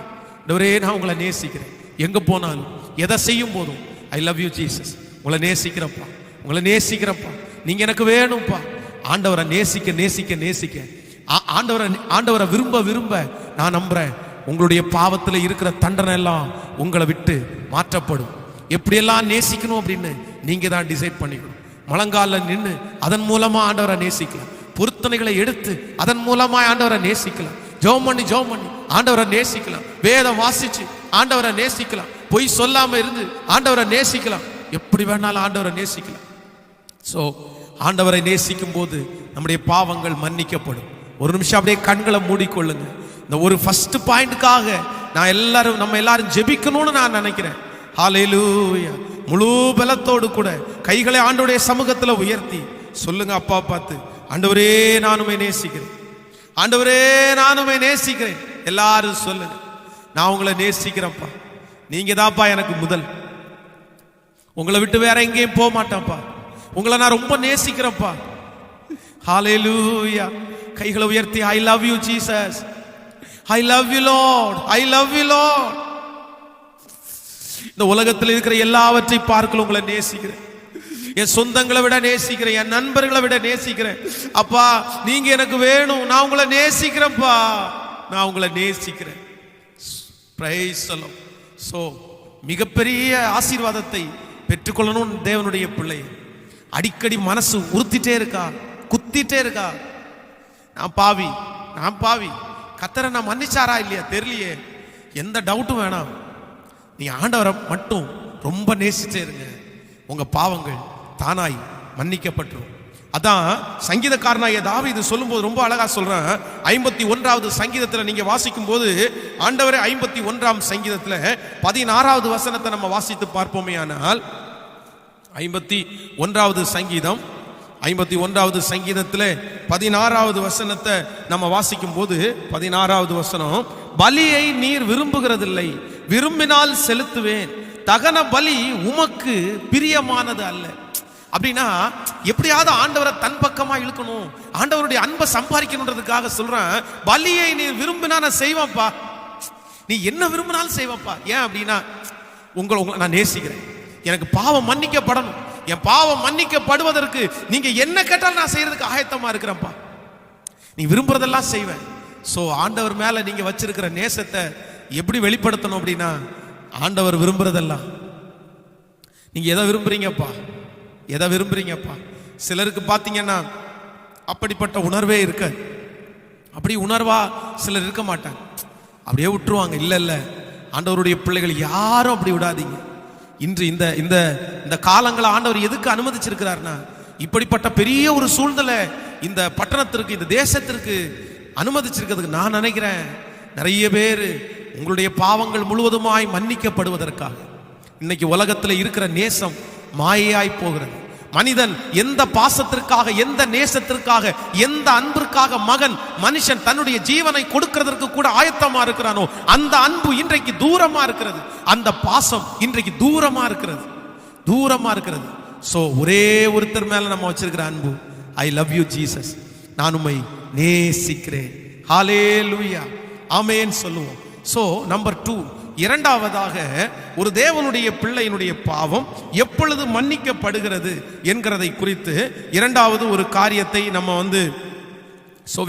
ஒரே நான் உங்களை நேசிக்கிறேன், எங்க போனாலும் எதை செய்யும் போதும் ஐ லவ் யூ ஜீசஸ், உங்களை நேசிக்கிறப்பா, நீங்க எனக்கு வேணும்ப்பா. ஆண்டவரை நேசிக்க ஆண்டவரை விரும்ப நான் நம்புறேன் உங்களுடைய பாவத்தில் இருக்கிற தண்டனை எல்லாம் உங்களை விட்டு மாற்றப்படும். எப்படியெல்லாம் நேசிக்கணும் அப்படின்னு நீங்க தான் டிசைட் பண்ணிக்கணும். முழங்கால நின்று அதன் மூலமா ஆண்டவரை நேசிக்கலாம். பொருத்தனைகளை எடுத்து அதன் மூலமா ஆண்டவரை நேசிக்கலாம். ஜெபம் பண்ணி ஆண்டவரை நேசிக்கலாம். வேதம் வாசிச்சு ஆண்டவரை நேசிக்கலாம். பொய் சொல்லாம இருந்து ஆண்டவரை நேசிக்கலாம். எப்படி வேணாலும் ஆண்டவரை நேசிக்கலாம். சோ ஆண்டவரை நேசிக்கும் போது நம்முடைய பாவங்கள் மன்னிக்கப்படும். ஒரு நிமிஷம் அப்படியே கண்களை மூடிக்கொள்ளுங்க. இந்த ஒரு ஃபர்ஸ்ட் பாயிண்ட்காக நம்ம எல்லாரும் ஜெபிக்கணும்னு நான் நினைக்கிறேன். ஹல்லேலூயா. முழு பலத்தோடு கூட கைகளை ஆண்டவருடைய சமூகத்துல உயர்த்தி சொல்லுங்க, அப்பா பார்த்து, ஆண்டவரே நானுமே நேசிக்கிறேன், ஆண்டவரே நானுமே நேசிக்கிறேன். எல்லாரும் சொல்லுங்க, நான் உங்களை நேசிக்கிறேன்ப்பா, நீங்க தான்ப்பா எனக்கு முதல், உங்களை விட்டு வேற எங்கேயும் போக மாட்டேன்ப்பா, உங்களை நான் ரொம்ப நேசிக்கிறேன்ப்பா. ஹல்லேலூயா. கைகளை உயர்த்தி ஐ love you Jesus, I love you Lord, I love you Lord. இந்த உலகத்தில் இருக்கிற எல்லாவற்றை பார்க்கல உங்களை நேசிக்கிறேன், என் சொந்தங்களை விட நேசிக்கிறேன், என் நண்பர்களை விட நேசிக்கிறேன். அப்பா நீங்க எனக்கு வேணும், நான் உங்களை நேசிக்கிறேன்ப்பா, நான் உங்களை நேசிக்கிறேன். Praise the Lord. சோ மிகப்பெரிய ஆசீர்வாதத்தை பெற்றுக்கொள்ளணும் தேவனுடைய பிள்ளை. அடிக்கடி மனசு உறுத்திட்டே இருக்கா, குத்திட்டே இருக்கா, நான் பாவி, கர்த்தரை நான் மன்னிச்சாரா இல்லையா தெரியலையே, எந்த டவுட்டும் வேணாம், நீ ஆண்டவரை மட்டும் ரொம்ப நேசிச்சே இருங்க, உங்க பாவங்கள் தானாய் மன்னிக்கப்பட்டுரும். அதான் சங்கீதக்காரனாகிய தாவீது சொல்லும்போது ரொம்ப அழகா சொல்றேன். 51வது சங்கீதத்துல நீங்க வாசிக்கும் போது ஆண்டவரே 51ஆம் சங்கீதத்துல 16வது வசனத்தை நம்ம வாசித்து பார்ப்போமே. ஆனால் 51வது சங்கீதம் 51வது சங்கீதத்துல 16வது வசனத்தை நம்ம வாசிக்கும் போது 16வது வசனம், பலியை நீர் விரும்புகிறதில்லை, விரும்பினால் செலுத்துவேன், தகன பலி உமக்கு பிரியமானது அல்ல. அப்படின்னா எப்படியாவது ஆண்டவரை தன் பக்கமா இழுக்கணும், ஆண்டவருடைய அன்பை சம்பாதிக்கணுன்றதுக்காக சொல்றேன், பலியை நீ விரும்பினா நான் செய்வேன்ப்பா, நீ என்ன விரும்பினாலும் செய்வேன்ப்பா. ஏன் அப்படின்னா உங்களை நான் நேசிக்கிறேன், எனக்கு பாவம் மன்னிக்கப்படணும், என் பாவம் மன்னிக்கப்படுவதற்கு நீங்க என்ன கேட்டாலும் நான் செய்யறதுக்கு ஆயத்தமா இருக்கிறேன்ப்பா, நீ விரும்புறதெல்லாம் செய்வேன். சோ ஆண்டவர் மேல நீங்க வச்சிருக்கிற நேசத்தை எப்படி வெளிப்படுத்தணும் அப்படின்னா, ஆண்டவர் விரும்புறதெல்லாம், நீங்க எதை விரும்புறீங்கப்பா. சிலருக்கு பாத்தீங்கன்னா அப்படிப்பட்ட உணர்வே இருக்க, அப்படி உணர்வா சிலர் இருக்க மாட்டாங்க, அப்படியே விட்டுருவாங்க. இல்ல ஆண்டவருடைய பிள்ளைகள் யாரும் அப்படி விடாதீங்க. இன்று இந்த இந்த இந்த காலங்களை ஆண்டவர் எதுக்கு அனுமதிச்சிருக்கிறார்னா, இப்படிப்பட்ட பெரிய ஒரு சூழ்நிலை இந்த பட்டணத்திற்கு, இந்த தேசத்திற்கு அனுமதிச்சிருக்கிறதுக்கு நான் நினைக்கிறேன், நிறைய பேர் உங்களுடைய பாவங்கள் முழுவதுமாய் மன்னிக்கப்படுவதற்காக. இன்னைக்கு உலகத்தில் இருக்கிற நேசம் மாயையாய் போகிறது. மனிதன் எந்த பாசத்திற்காக, எந்த நேசத்திற்காக, எந்த அன்பிற்காக மனுஷன் தன்னுடைய ஜீவனை கொடுக்கிறதற்கு கூட ஆயத்தமா இருக்கிறானோ, அந்த அன்பு இன்றைக்கு தூரமா இருக்கிறது, அந்த பாசம் இன்றைக்கு தூரமா இருக்கிறது. சோ ஒரே ஒருத்தர் மேல நம்ம வச்சிருக்கிற அன்பு, ஐ லவ் யூ ஜீசஸ், நான் உம்மை நேசிக்கிறேன். ஹல்லேலூயா, ஆமென் சொல்லுவோம். சோ நம்பர் 2, இரண்டாவதாக ஒரு தேவனுடைய பிள்ளையினுடைய பாவம் எப்பொழுது மன்னிக்கப்படுகிறது என்கிறதை குறித்து இரண்டாவது ஒரு காரியத்தை நம்ம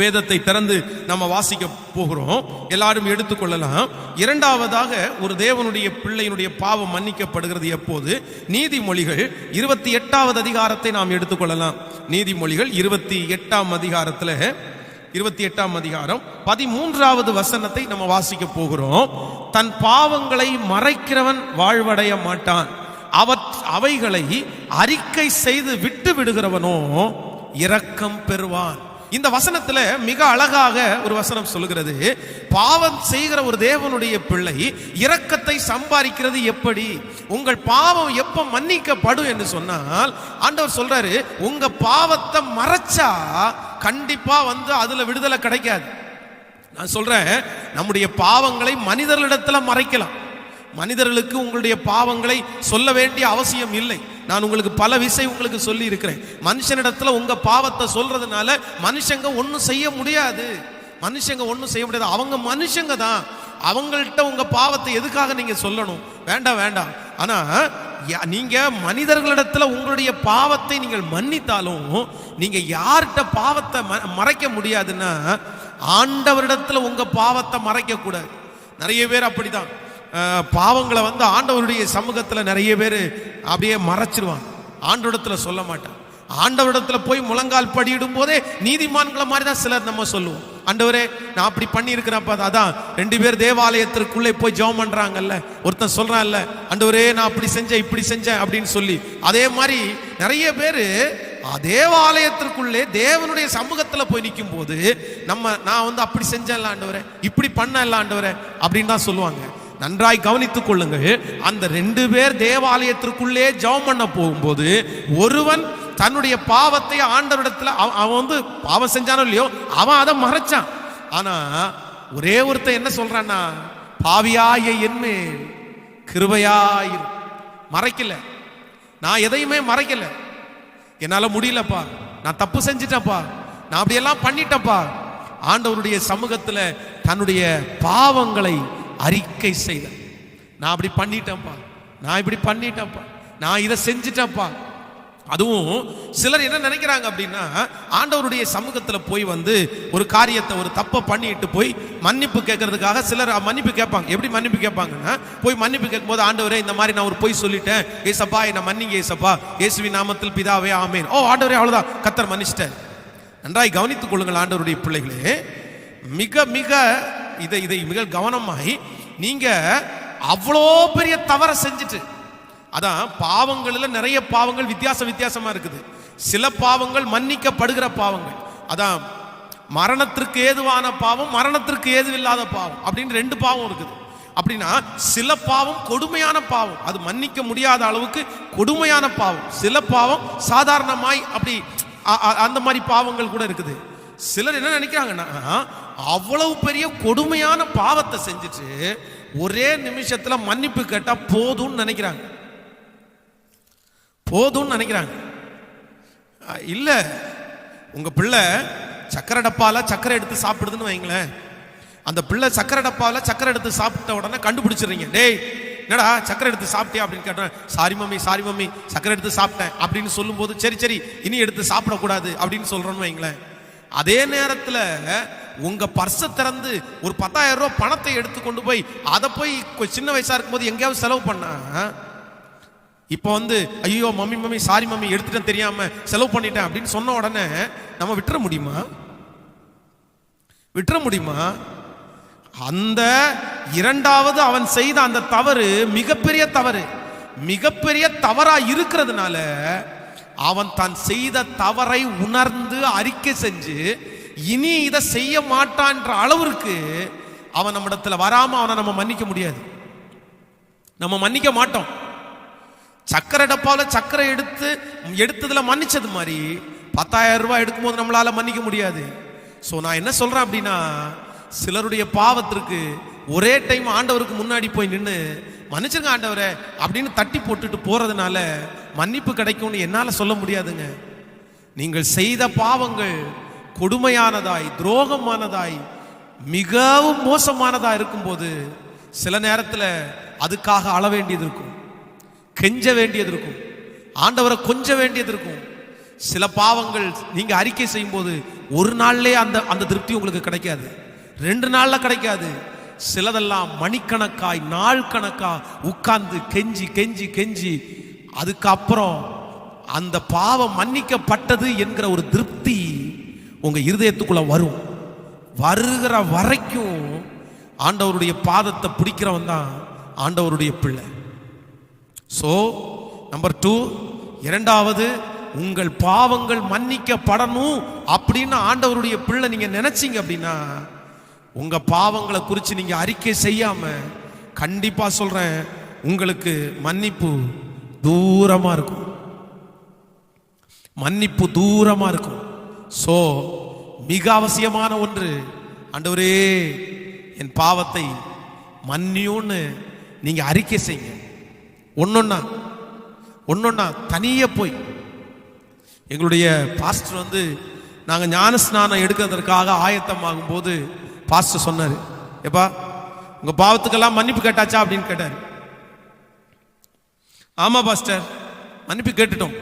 வேதத்தை திறந்து நம்ம வாசிக்க போகிறோம். எல்லாரும் எடுத்துக்கொள்ளலாம். இரண்டாவதாக ஒரு தேவனுடைய பிள்ளையினுடைய பாவம் மன்னிக்கப்படுகிறது எப்போது? நீதிமொழிகள் 28வது அதிகாரத்தை நாம் எடுத்துக்கொள்ளலாம். நீதிமொழிகள் 28ஆம் அதிகாரத்துல 28ஆம் அதிகாரம் 13வது வசனத்தை நம்ம வாசிக்க போகிறோம். தன் பாவங்களை மறைக்கிறவன் வாழ்வடைய மாட்டான், அவைகளை அறிக்கை செய்து விட்டு விடுகிறவனோ இரக்கம் பெறுவான். இந்த வசனத்துல மிக அழகாக ஒரு வசனம் சொல்லுகிறது, பாவம் செய்கிற ஒரு தேவனுடைய பிள்ளை இரக்கத்தை சம்பாதிக்கிறது எப்படி, உங்கள் பாவம் எப்ப மன்னிக்கப்படும் என்று சொன்னால், ஆண்டவர் சொல்றாரு, உங்க பாவத்தை மறைச்சா கண்டிப்பா அதுல விடுதலை கிடைக்காது. நான் சொல்றேன், நம்முடைய பாவங்களை மனிதர்களிடத்துல மறைக்கலாம், மனிதர்களுக்கு உங்களுடைய பாவங்களை சொல்ல வேண்டிய அவசியம் இல்லை. நான் உங்களுக்கு பல விஷயம் உங்களுக்கு சொல்லி இருக்கிறேன். மனுஷனிடத்துல உங்க பாவத்தை சொல்றதுனால மனுஷங்க ஒன்னும் செய்ய முடியாது, அவங்க மனுஷங்க தான், அவங்கள்ட்ட உங்க பாவத்தை எதுக்காக நீங்க சொல்லணும்? வேண்டாம். ஆனா நீங்க மனிதர்களிடத்துல உங்களுடைய பாவத்தை நீங்கள் மன்னித்தாலும் நீங்க யார்கிட்ட பாவத்தை மறைக்க முடியாதுன்னா, ஆண்டவரிடத்துல உங்க பாவத்தை மறைக்க கூடாது. நிறைய பேர் அப்படிதான், பாவங்களை வந்து ஆண்டவருடைய சமூகத்துல நிறைய பேர் அப்படியே மறைச்சிருவாங்க, ஆண்டவரிடத்துல சொல்ல மாட்டாங்க. ஆண்டவரிடத்துல போய் முழங்கால் படியிடும் போதே நீதிமான்களை மாதிரி தான் சிலர் நம்ம சொல்லுவோம், ஆண்டவரே நான் அப்படி பண்ணி இருக்கிறப்ப. அதான் 2 பேர் தேவாலயத்திற்குள்ளே போய் ஜெபம் பண்றாங்கல்ல, ஒருத்தன் சொல்றான்ல, ஆண்டவரே நான் அப்படி செஞ்சேன் இப்படி செஞ்சேன் அப்படின்னு சொல்லி. அதே மாதிரி நிறைய பேர் தேவாலயத்திற்குள்ளே தேவனுடைய சமூகத்துல போய் நிற்கும் போது நான் வந்து அப்படி செஞ்சேன்ல ஆண்டவரே, இப்படி பண்ணல ஆண்டவரே அப்படின்னு தான் சொல்லுவாங்க. நன்றாய் கவனித்துக் கொள்ளுங்கள். அந்த 2 பேர் தேவாலயத்திற்குள்ளே ஜெபம் பண்ண போகும்போது ஒருவன் தன்னுடைய பாவத்தை ஆண்டவரிடத்துல அவன் வந்து பாவம் செஞ்சானோ இல்லையோ அவன் அதை மறைச்சான். ஆனா ஒரே ஒருத்தன் என்ன சொல்றான்னா, பாவியாய என்மேல் கிருபையாயிரு. மறைக்கல, நான் எதையுமே மறைக்கல, என்னால முடியலப்பா, நான் தப்பு செஞ்சிட்டப்பா, நான் அப்படியெல்லாம் பண்ணிட்டப்பா. ஆண்டவருடைய சமூகத்துல தன்னுடைய பாவங்களை அறிக்கை செய்த, நான் அப்படி பண்ணிட்டேன்ப்பா, நான் இப்படி பண்ணிட்டேன்ப்பா, நான் இதை செஞ்சிட்டேன்ப்பா. அதுவும் சிலர் என்ன நினைக்கிறாங்க அப்படின்னா, ஆண்டவருடைய சமூகத்துல போய் வந்து ஒரு காரியத்தை ஒரு தப்பை பண்ணிட்டு போய் மன்னிப்பு கேட்கறதுக்காக சிலர் மன்னிப்பு கேட்பாங்க. எப்படி மன்னிப்பு கேட்பாங்கன்னா, போய் மன்னிப்பு கேட்கும்போது ஆண்டவரே இந்த மாதிரி நான் ஒரு பொய் சொல்லிட்டேன், ஏசப்பா என்ன மன்னிங்க ஏசப்பா, இயேசுவின் நாமத்தில் பிதாவே ஆமென். ஓ ஆண்டவரே அவ்வளவுதான், கர்த்தர் மன்னிச்சிட்டார். நன்றாய் கவனித்துக் கொள்ளுங்கள் ஆண்டவருடைய பிள்ளைகளே, மிக மிக இதை மிக கவனமாய் நீங்க அவ்வளோ பெரிய தவறை செஞ்சுட்டு, அதான் பாவங்களில் நிறைய பாவங்கள் வித்தியாசமா இருக்குது. சில பாவங்கள் மன்னிக்கப்படுகிற பாவங்கள், அதான் மரணத்திற்கு ஏதுவான பாவம், மரணத்திற்கு ஏதுவில்லாத பாவம் அப்படின்னு 2 பாவம் இருக்குது. அப்படின்னா சில பாவம் கொடுமையான பாவம், அது மன்னிக்க முடியாத அளவுக்கு கொடுமையான பாவம். சில பாவம் சாதாரணமாய் அப்படி அந்த மாதிரி பாவங்கள் கூட இருக்குது. சிலர் என்ன நினைக்கிறாங்கன்னா, அவ்வளவு பெரிய கொடுமையான பாவத்தை செஞ்சுட்டு ஒரே நிமிஷத்துல மன்னிப்பு கேட்டா போதும்னு நினைக்கிறாங்க, போதும்னு நினைக்கிறாங்க. இல்ல, உங்க பிள்ளை சக்கரை டப்பால சக்கரை எடுத்து சாப்பிடுதுன்னு வைங்களேன், அந்த பிள்ளை சக்கரை டப்பால சக்கரை எடுத்து சாப்பிட்ட உடனே கண்டுபிடிச்சிடுறீங்க, டேய் என்னடா சக்கரை எடுத்து சாப்பிட்டியா அப்படின்னு கேட்டேன், சாரி மம்மி சக்கரை எடுத்து சாப்பிட்டேன் அப்படின்னு சொல்லும் போது சரி இனி எடுத்து சாப்பிடக்கூடாது அப்படின்னு சொல்றோன்னு வைங்களேன். அதே நேரத்தில் உங்க பர்ஸை திறந்து ஒரு 10,000 ரூபாய் பணத்தை எடுத்து கொண்டு போய் அதை போய் சின்ன வயசா இருக்கும்போது எங்கேயாவது செலவு பண்ணா, இப்போ வந்து ஐயோ மம்மி சாரி மம்மி எடுத்துட்டேன் தெரியாம செலவு பண்ணிட்டேன் அப்படின்னு சொன்ன உடனே நம்ம விட்டுற முடியுமா? விட்டுற முடியுமா? அந்த இரண்டாவது அவன் செய்த அந்த தவறு மிகப்பெரிய தவறா இருக்கிறதுனால அவன் தான் செய்த தவறை உணர்ந்து அறிக்கை செஞ்சு இனி இதை செய்ய மாட்டான்ற அளவிற்கு அவன் நம்மிடத்துல வராம அவனை நம்ம மன்னிக்க முடியாது, நம்ம மன்னிக்க மாட்டோம். சக்கரை டப்பால சக்கரை எடுத்ததுல மன்னிச்சது மாதிரி 10,000 ரூபாய் எடுக்கும்போது நம்மளால மன்னிக்க முடியாது. சோ நான் என்ன சொல்றேன் அப்படின்னா, சிலருடைய பாவத்திற்கு ஒரே டைம் ஆண்டவருக்கு முன்னாடி போய் நின்று மன்னிச்சிருங்க ஆண்டவரே அப்படின்னு தட்டி போட்டுட்டு போறதுனால மன்னிப்பு கிடைக்கும்னு என்னால சொல்ல முடியாதுங்க. நீங்கள் செய்த பாவங்கள் கொடுமையானதாய் துரோகமானதாய் மிகவும் மோசமானதா இருக்கும்போது சில நேரத்தில் அதுக்காக அழ வேண்டியது இருக்கும், கெஞ்ச வேண்டியது இருக்கும், ஆண்டவரை கொஞ்ச வேண்டியது இருக்கும். சில பாவங்கள் நீங்க அறிக்கை செய்யும் போது ஒரு நாள்லயே அந்த திருப்தி உங்களுக்கு கிடைக்காது, 2 நாள்ல கிடைக்காது. சிலதெல்லாம் மணிக்கணக்காய் நாள் கணக்கா உட்கார்ந்து கெஞ்சி கெஞ்சி கெஞ்சி அதுக்கப்புறம் அந்த பாவம் மன்னிக்கப்பட்டது என்கிற ஒரு திருப்தி உங்க இருதயத்துக்குள்ள வரும். வருகிற வரைக்கும் ஆண்டவருடைய பாதத்தை பிடிக்கிறவன் தான் ஆண்டவருடைய பிள்ளை. சோ நம்பர் 2, இரண்டாவது, உங்கள் பாவங்கள் மன்னிக்கப்படணும் அப்படின்னு ஆண்டவருடைய பிள்ளை நீங்க நினைச்சீங்க அப்படின்னா உங்க பாவங்களை குறித்து நீங்க அறிக்கை செய்யாம கண்டிப்பா சொல்றேன் உங்களுக்கு மன்னிப்பு தூரமா இருக்கும், மன்னிப்பு தூரமா இருக்கும். சோ மிக அவசியமான ஒன்று, ஆண்டவரே என் பாவத்தை மன்னியும்னு நீங்க அறிக்கை செய்யுங்க. ஒன்னொன்னா தனியே போய் எங்களுடைய பாஸ்டர் வந்து நாங்க ஞான ஸ்நானம் எடுக்கிறதுக்காக ஆயத்தமாகும் போது பாஸ்டர் சொன்னாரு, எப்பா உங்க பாவத்துக்கெல்லாம் மன்னிப்பு கேட்டாச்சா அப்படின்னு கேட்டாரு. ஆமா பாஸ்டர் மன்னிப்பு கேட்டுட்டோம்.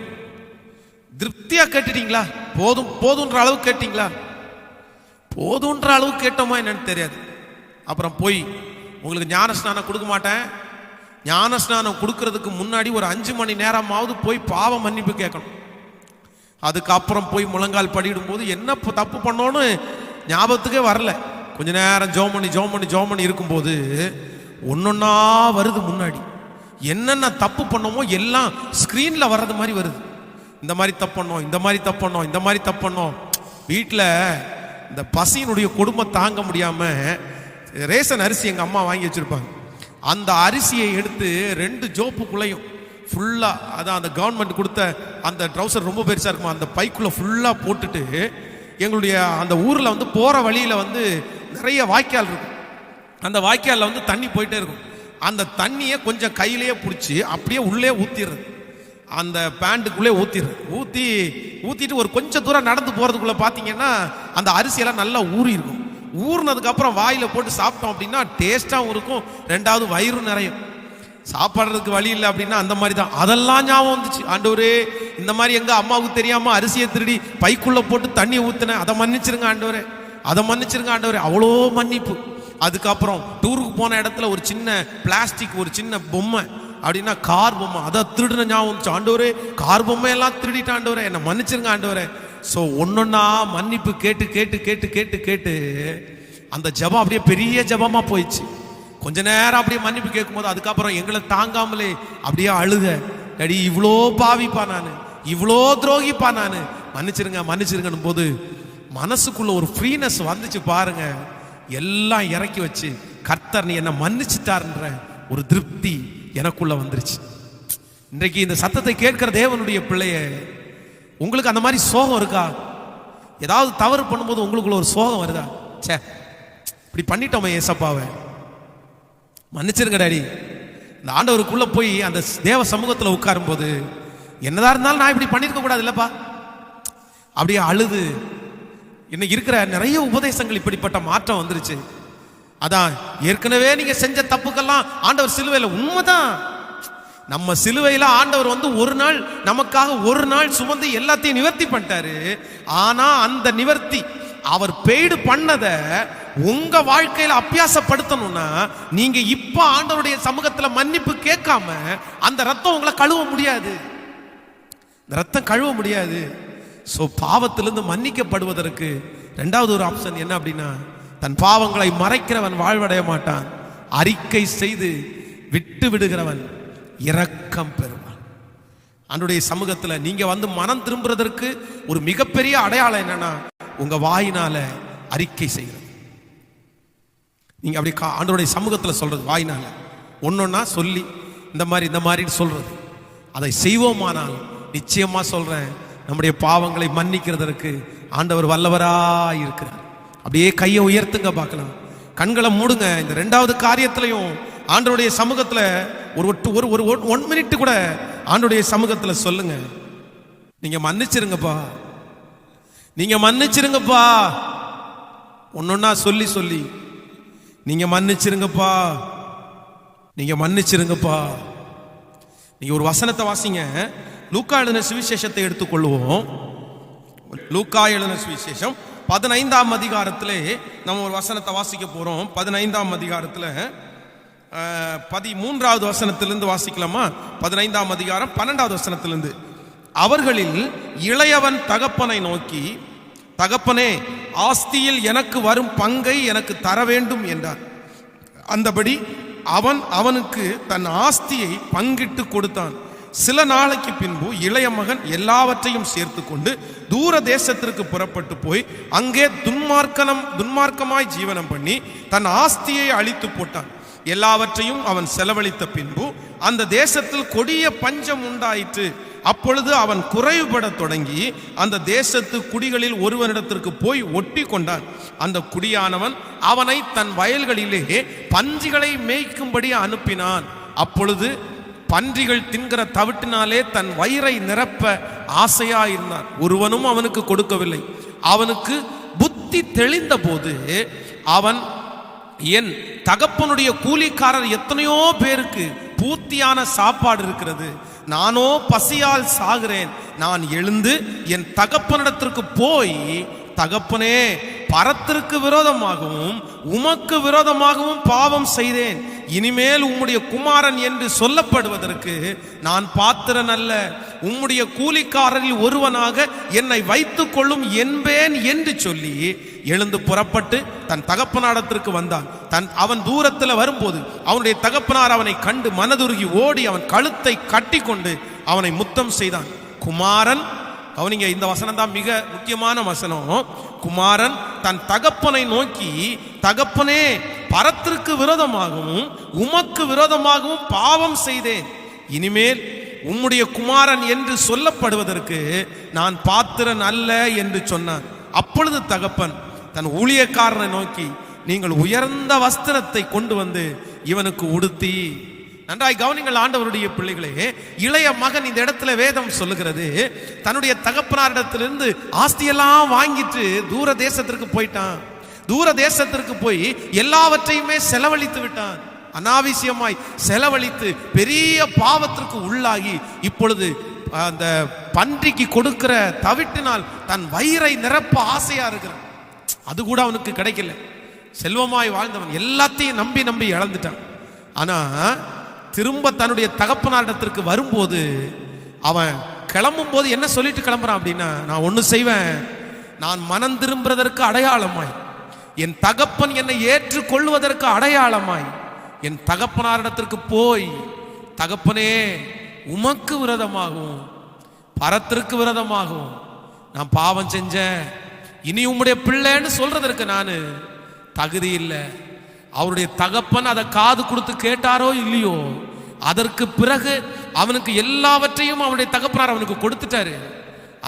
திருப்தியா கேட்டுட்டீங்களா? போதுன்ற அளவு கேட்டீங்களா? போதுன்ற அளவு கேட்டோமா என்னன்னு தெரியாது. அப்புறம் போய் உங்களுக்கு ஞானஸ்நானம் கொடுக்க மாட்டேன். ஞானஸ்நானம் கொடுக்கறதுக்கு முன்னாடி ஒரு 5 மணி நேரமாவது போய் பாவ மன்னிப்பு கேட்கணும். அதுக்கப்புறம் போய் முழங்கால் படியிடும் போது என்ன தப்பு பண்ணோன்னு ஞாபகத்துக்கே வரல. கொஞ்ச நேரம் ஜோம் பண்ணி இருக்கும்போது ஒன்னொன்னா வருது முன்னாடி. என்னென்ன தப்பு பண்ணோமோ எல்லாம் ஸ்கிரீன்ல வர்றது மாதிரி வருது. இந்த மாதிரி தப்பு பண்ணோம். வீட்டில் இந்த பசியினுடைய கொடுமை தாங்க முடியாம ரேஷன் அரிசி எங்க அம்மா வாங்கி வச்சிருப்பாங்க. அந்த அரிசியை எடுத்து 2 ஜோப்புக்குள்ளையும் ஃபுல்லா, அதான் அந்த கவர்மெண்ட் கொடுத்த அந்த ட்ரௌசர் ரொம்ப பெருசா இருக்குமா, அந்த பைக்குள்ள ஃபுல்லா போட்டுட்டு எங்களுடைய அந்த ஊர்ல வந்து போற வழியில வந்து நிறைய வாய்க்கால் இருக்கும். அந்த வாய்க்காலில் வந்து தண்ணி போயிட்டே இருக்கும். அந்த தண்ணியை கொஞ்சம் கையிலேயே பிடிச்சி அப்படியே உள்ளே ஊத்திடுறது, அந்த பேண்ட்டுக்குள்ளே ஊத்திட்டு ஒரு கொஞ்சம் தூரம் நடந்து போறதுக்குள்ள பாத்தீங்கன்னா அந்த அரிசியெல்லாம் நல்லா ஊறி இருக்கும். ஊறினதுக்கு அப்புறம் வாயில போட்டு சாப்பிட்டோம் அப்படின்னா டேஸ்டாகவும் இருக்கும், 2வது வயிறும் நிறையும். சாப்பிட்றதுக்கு வழி இல்லை அப்படின்னா அந்த மாதிரி தான். அதெல்லாம் ஞாபகம் வந்துச்சு. ஆண்டவரே, இந்த மாதிரி எங்க அம்மாவுக்கு தெரியாம அரிசியை திருடி பைக்குள்ள போட்டு தண்ணி ஊத்தினேன், அதை மன்னிச்சிருங்க ஆண்டவரே, அவ்வளோ மன்னிப்பு. அதுக்கப்புறம் டூருக்கு போன இடத்துல ஒரு சின்ன பிளாஸ்டிக், ஒரு சின்ன பொம்மை அப்படின்னா கார் பொம்மை, அதை திருடின ஞாபகம் வந்துச்சு. ஆண்டவரே, கார் பொம்மை எல்லாம் திருடிட்டு ஆண்டவரே, என்னை மன்னிச்சிருங்க ஆண்டவரே. ஸோ ஒன்னொன்னா மன்னிப்பு கேட்டு அந்த ஜபம் அப்படியே பெரிய ஜபமா போயிடுச்சு. கொஞ்ச நேரம் அப்படியே மன்னிப்பு கேட்கும்போது அதுக்கப்புறம் எங்களை தாங்காமலே அப்படியே அழுக, டேடி இவ்வளோ பாவிப்பா நான், இவ்வளோ துரோகிப்பா நான், மன்னிச்சிருங்கன்னு போது மனசுக்குள்ள ஒரு ஃப்ரீனஸ் வந்துச்சு பாருங்க. எல்லாம் இறக்கி வச்சு கர்த்தர் நீ என்ன மன்னிச்சுட்டாருன்ற ஒரு திருப்தி எனக்குள்ள வந்துருச்சு. இன்றைக்கு இந்த சத்தத்தை கேட்கிற தேவனுடைய பிள்ளைய, உங்களுக்கு அந்த மாதிரி சோகம் இருக்கா? ஏதாவது தவறு பண்ணும்போது உங்களுக்குள்ள ஒரு சோகம் வருதா? சே, இப்படி பண்ணிட்டோமே ஏசப்பாவை, மன்னிச்சிருங்க டாடி. இந்த ஆண்டவருக்குள்ள போய் அந்த தேவ சமூகத்தில் உட்காரும் போது என்னதான் இருந்தாலும் நான் இப்படி பண்ணிருக்க கூடாது இல்லப்பா, அப்படியே அழுது. இன்னைக்கு இருக்கிற நிறைய உபதேசங்கள் இப்படிப்பட்ட மாற்றம் வந்துருச்சு. அதான் ஏற்கனவே நீங்க செஞ்ச தப்புக்கெல்லாம் ஆண்டவர் சிலுவையில், உண்மைதான், நம்ம சிலுவையில ஆண்டவர் வந்து ஒரு நாள் நமக்காக ஒரு நாள் சுமந்து எல்லாத்தையும் நிவர்த்தி பண்ணிட்டாரு. ஆனா அந்த நிவர்த்தி அவர் பெய்டு பண்ணத உங்க வாழ்க்கையில அபியாசப்படுத்தணும்னா நீங்க இப்ப ஆண்டவருடைய சமூகத்துல மன்னிப்பு கேட்காம அந்த ரத்தம் உங்களை கழுவ முடியாது, ரத்தம் கழுவ முடியாது. சோ பாவத்திலிருந்து மன்னிக்கப்படுவதற்கு 2வது ஒரு ஆப்ஷன் என்ன அப்படின்னா, தன் பாவங்களை மறைக்கிறவன் வாழ்வடைய மாட்டான், அறிக்கை செய்து விட்டு விடுகிறவன் இரக்கம் பெறுவான். ஆண்டவருடைய சமூகத்துல நீங்க வந்து மனம் திரும்புறதற்கு ஒரு மிகப்பெரிய அடையாளம் என்னன்னா, உங்க வாயினால அறிக்கை செய்கிறது. நீங்க அப்படி ஆண்டவருடைய சமூகத்துல சொல்றது, வாயினால ஒன்னொன்னா சொல்லி இந்த மாதிரி சொல்றது, அதை செய்வோமானால் நிச்சயமா சொல்றேன், நம்முடைய பாவங்களை மன்னிக்கிறதற்கு ஆண்டவர் வல்லவராய் இருக்கிறார். அப்படியே கையை உயர்த்துங்க பார்க்கலாம், கண்களை மூடுங்க. இந்த 2வது காரியத்திலையும் ஆண்டவருடைய சமூகத்துல ஒரு 1 மினிட் கூட ஆண்டவருடைய சமூகத்துல சொல்லுங்க, நீங்க மன்னிச்சிருங்கப்பா, ஒன்னொன்னா சொல்லி நீங்க மன்னிச்சிருங்கப்பா. நீங்க ஒரு வசனத்தை வாசிங்க. லூக்கா எழுதின சுவிசேஷத்தை எடுத்துக்கொள்வோம். லூக்கா எழுதின சுவிசேஷம் 15ஆம் அதிகாரத்திலே நம்ம ஒரு வசனத்தை வாசிக்க போறோம். 15ஆம் அதிகாரத்துல 13வது வசனத்திலிருந்து வாசிக்கலாமா? 15ஆம் அதிகாரம் 12வது வசனத்திலிருந்து. அவர்களில் இளையவன் தகப்பனை நோக்கி, தகப்பனே, ஆஸ்தியில் எனக்கு வரும் பங்கை எனக்கு தர வேண்டும் என்றார். அந்தபடி அவனுக்கு தன் ஆஸ்தியை பங்கிட்டு கொடுத்தான். சில நாளைக்கு பின்பு இளைய மகன் எல்லாவற்றையும் சேர்த்து கொண்டு தூர தேசத்திற்கு புறப்பட்டு போய் அங்கே துன்மார்க்கமாய் ஜீவனம் பண்ணி தன் ஆஸ்தியை அழித்து போட்டான். எல்லாவற்றையும் அவன் செலவழித்த பின்பு அந்த தேசத்தில் கொடிய பஞ்சம் உண்டாயிற்று. அப்பொழுது அவன் குறைவுபட தொடங்கி அந்த தேசத்து குடிகளில் ஒருவனிடத்திற்கு போய் ஒட்டி கொண்டான். அந்த குடியானவன் அவனை தன் வயல்களிலே பன்றிகளை மேய்க்கும்படி அனுப்பினான். அப்பொழுது பன்றிகள் தின்கிற தவிட்டினாலே தன் வயிறை நிரப்ப ஆசையாயிருந்தான். ஒருவனும் அவனுக்கு கொடுக்கவில்லை. அவனுக்கு புத்தி தெளிந்த போது அவன், என் தகப்பனுடைய கூலிக்காரர் எத்தனையோ பேருக்கு பூர்த்தியான சாப்பாடு இருக்கிறது, நானோ பசியால் சாகிறேன். நான் எழுந்து என் தகப்பனிடத்திற்கு போய், தகப்பனே, பரத்திற்கு விரோதமாகவும் உமக்கு விரோதமாகவும் பாவம் செய்தேன். இனிமேல் உம்முடைய குமாரன் என்று சொல்லப்படுவதற்கு நான் பாத்திரன் அல்ல. உம்முடைய கூலிக்காரரில் ஒருவனாக என்னை வைத்துக் கொள்ளும் என்பேன் என்று சொல்லி எழுந்து புறப்பட்டு தன் தகப்பனாரிடத்திற்கு வந்தான். அவன் தூரத்தில் வரும்போது அவனுடைய தகப்பனார் அவனை கண்டு மனதுருகி ஓடி அவன் கழுத்தை கட்டி கொண்டு அவனை முத்தம் செய்தான். குமாரன், கவனிங்க, இந்த வசனம் தான் மிக முக்கியமான வசனம். குமாரன் தன் தகப்பனை நோக்கி, தகப்பனே, பரத்திற்கு விரோதமாகவும் உமக்கு விரோதமாகவும் பாவம் செய்தேன். இனிமேல் உம்முடைய குமாரன் என்று சொல்லப்படுவதற்கு நான் பாத்திரன் அல்ல என்று சொன்னான். அப்பொழுது தகப்பன் தன் ஊழியக்காரனை நோக்கி, நீங்கள் உயர்ந்த வஸ்திரத்தை கொண்டு வந்து இவனுக்கு உடுத்தி. நன்றாய் கவனிங்கள் ஆண்டவருடைய பிள்ளைகளே, இளைய மகன் இந்த இடத்துல வேதம் சொல்லுகிறது, தன்னுடைய தகப்பனாரிடத்திலிருந்து ஆஸ்தியெல்லாம் வாங்கிட்டு தூர தேசத்திற்கு போயிட்டான். தூர தேசத்திற்கு போய் எல்லாவற்றையுமே செலவழித்து விட்டான். அனாவசியமாய் செலவழித்து பெரிய பாவத்திற்கு உள்ளாகி இப்பொழுது அந்த பன்றிக்கு கொடுக்கிற தவிட்டினால் தன் வயிறை நிரப்ப ஆசையா இருக்கிறான். அது கூட அவனுக்கு கிடைக்கல. செல்வமாய் வாழ்ந்தவன் எல்லாத்தையும் நம்பி நம்பி இழந்துட்டான். ஆனா திரும்ப தன்னுடைய தகப்பனாரிடத்திற்கு வரும்போது அவன் கிளம்பும் போது என்ன சொல்லிட்டு கிளம்புறான் அப்படின்னா, நான் ஒண்ணு செய்வேன், நான் மனம் திரும்புறதற்கு அடையாளமாய், என் தகப்பன் என்னை ஏற்றுக்கொள்வதற்கு அடையாளமாய் என் தகப்பனாரிடத்திற்கு போய், தகப்பனே, உமக்கு விரோதமாகவும் பரத்திற்கு விரோதமாகவும் நான் பாவம் செஞ்சேன், இனி உம்முடைய பிள்ளைன்னு சொல்றதற்கு நான் தகுதி இல்லை. அவருடைய தகப்பன் அதை காது கொடுத்து கேட்டாரோ இல்லையோ, அதற்கு பிறகு அவனுக்கு எல்லாவற்றையும் அவனுடைய தகப்பனார் அவனுக்கு கொடுத்துட்டாரு.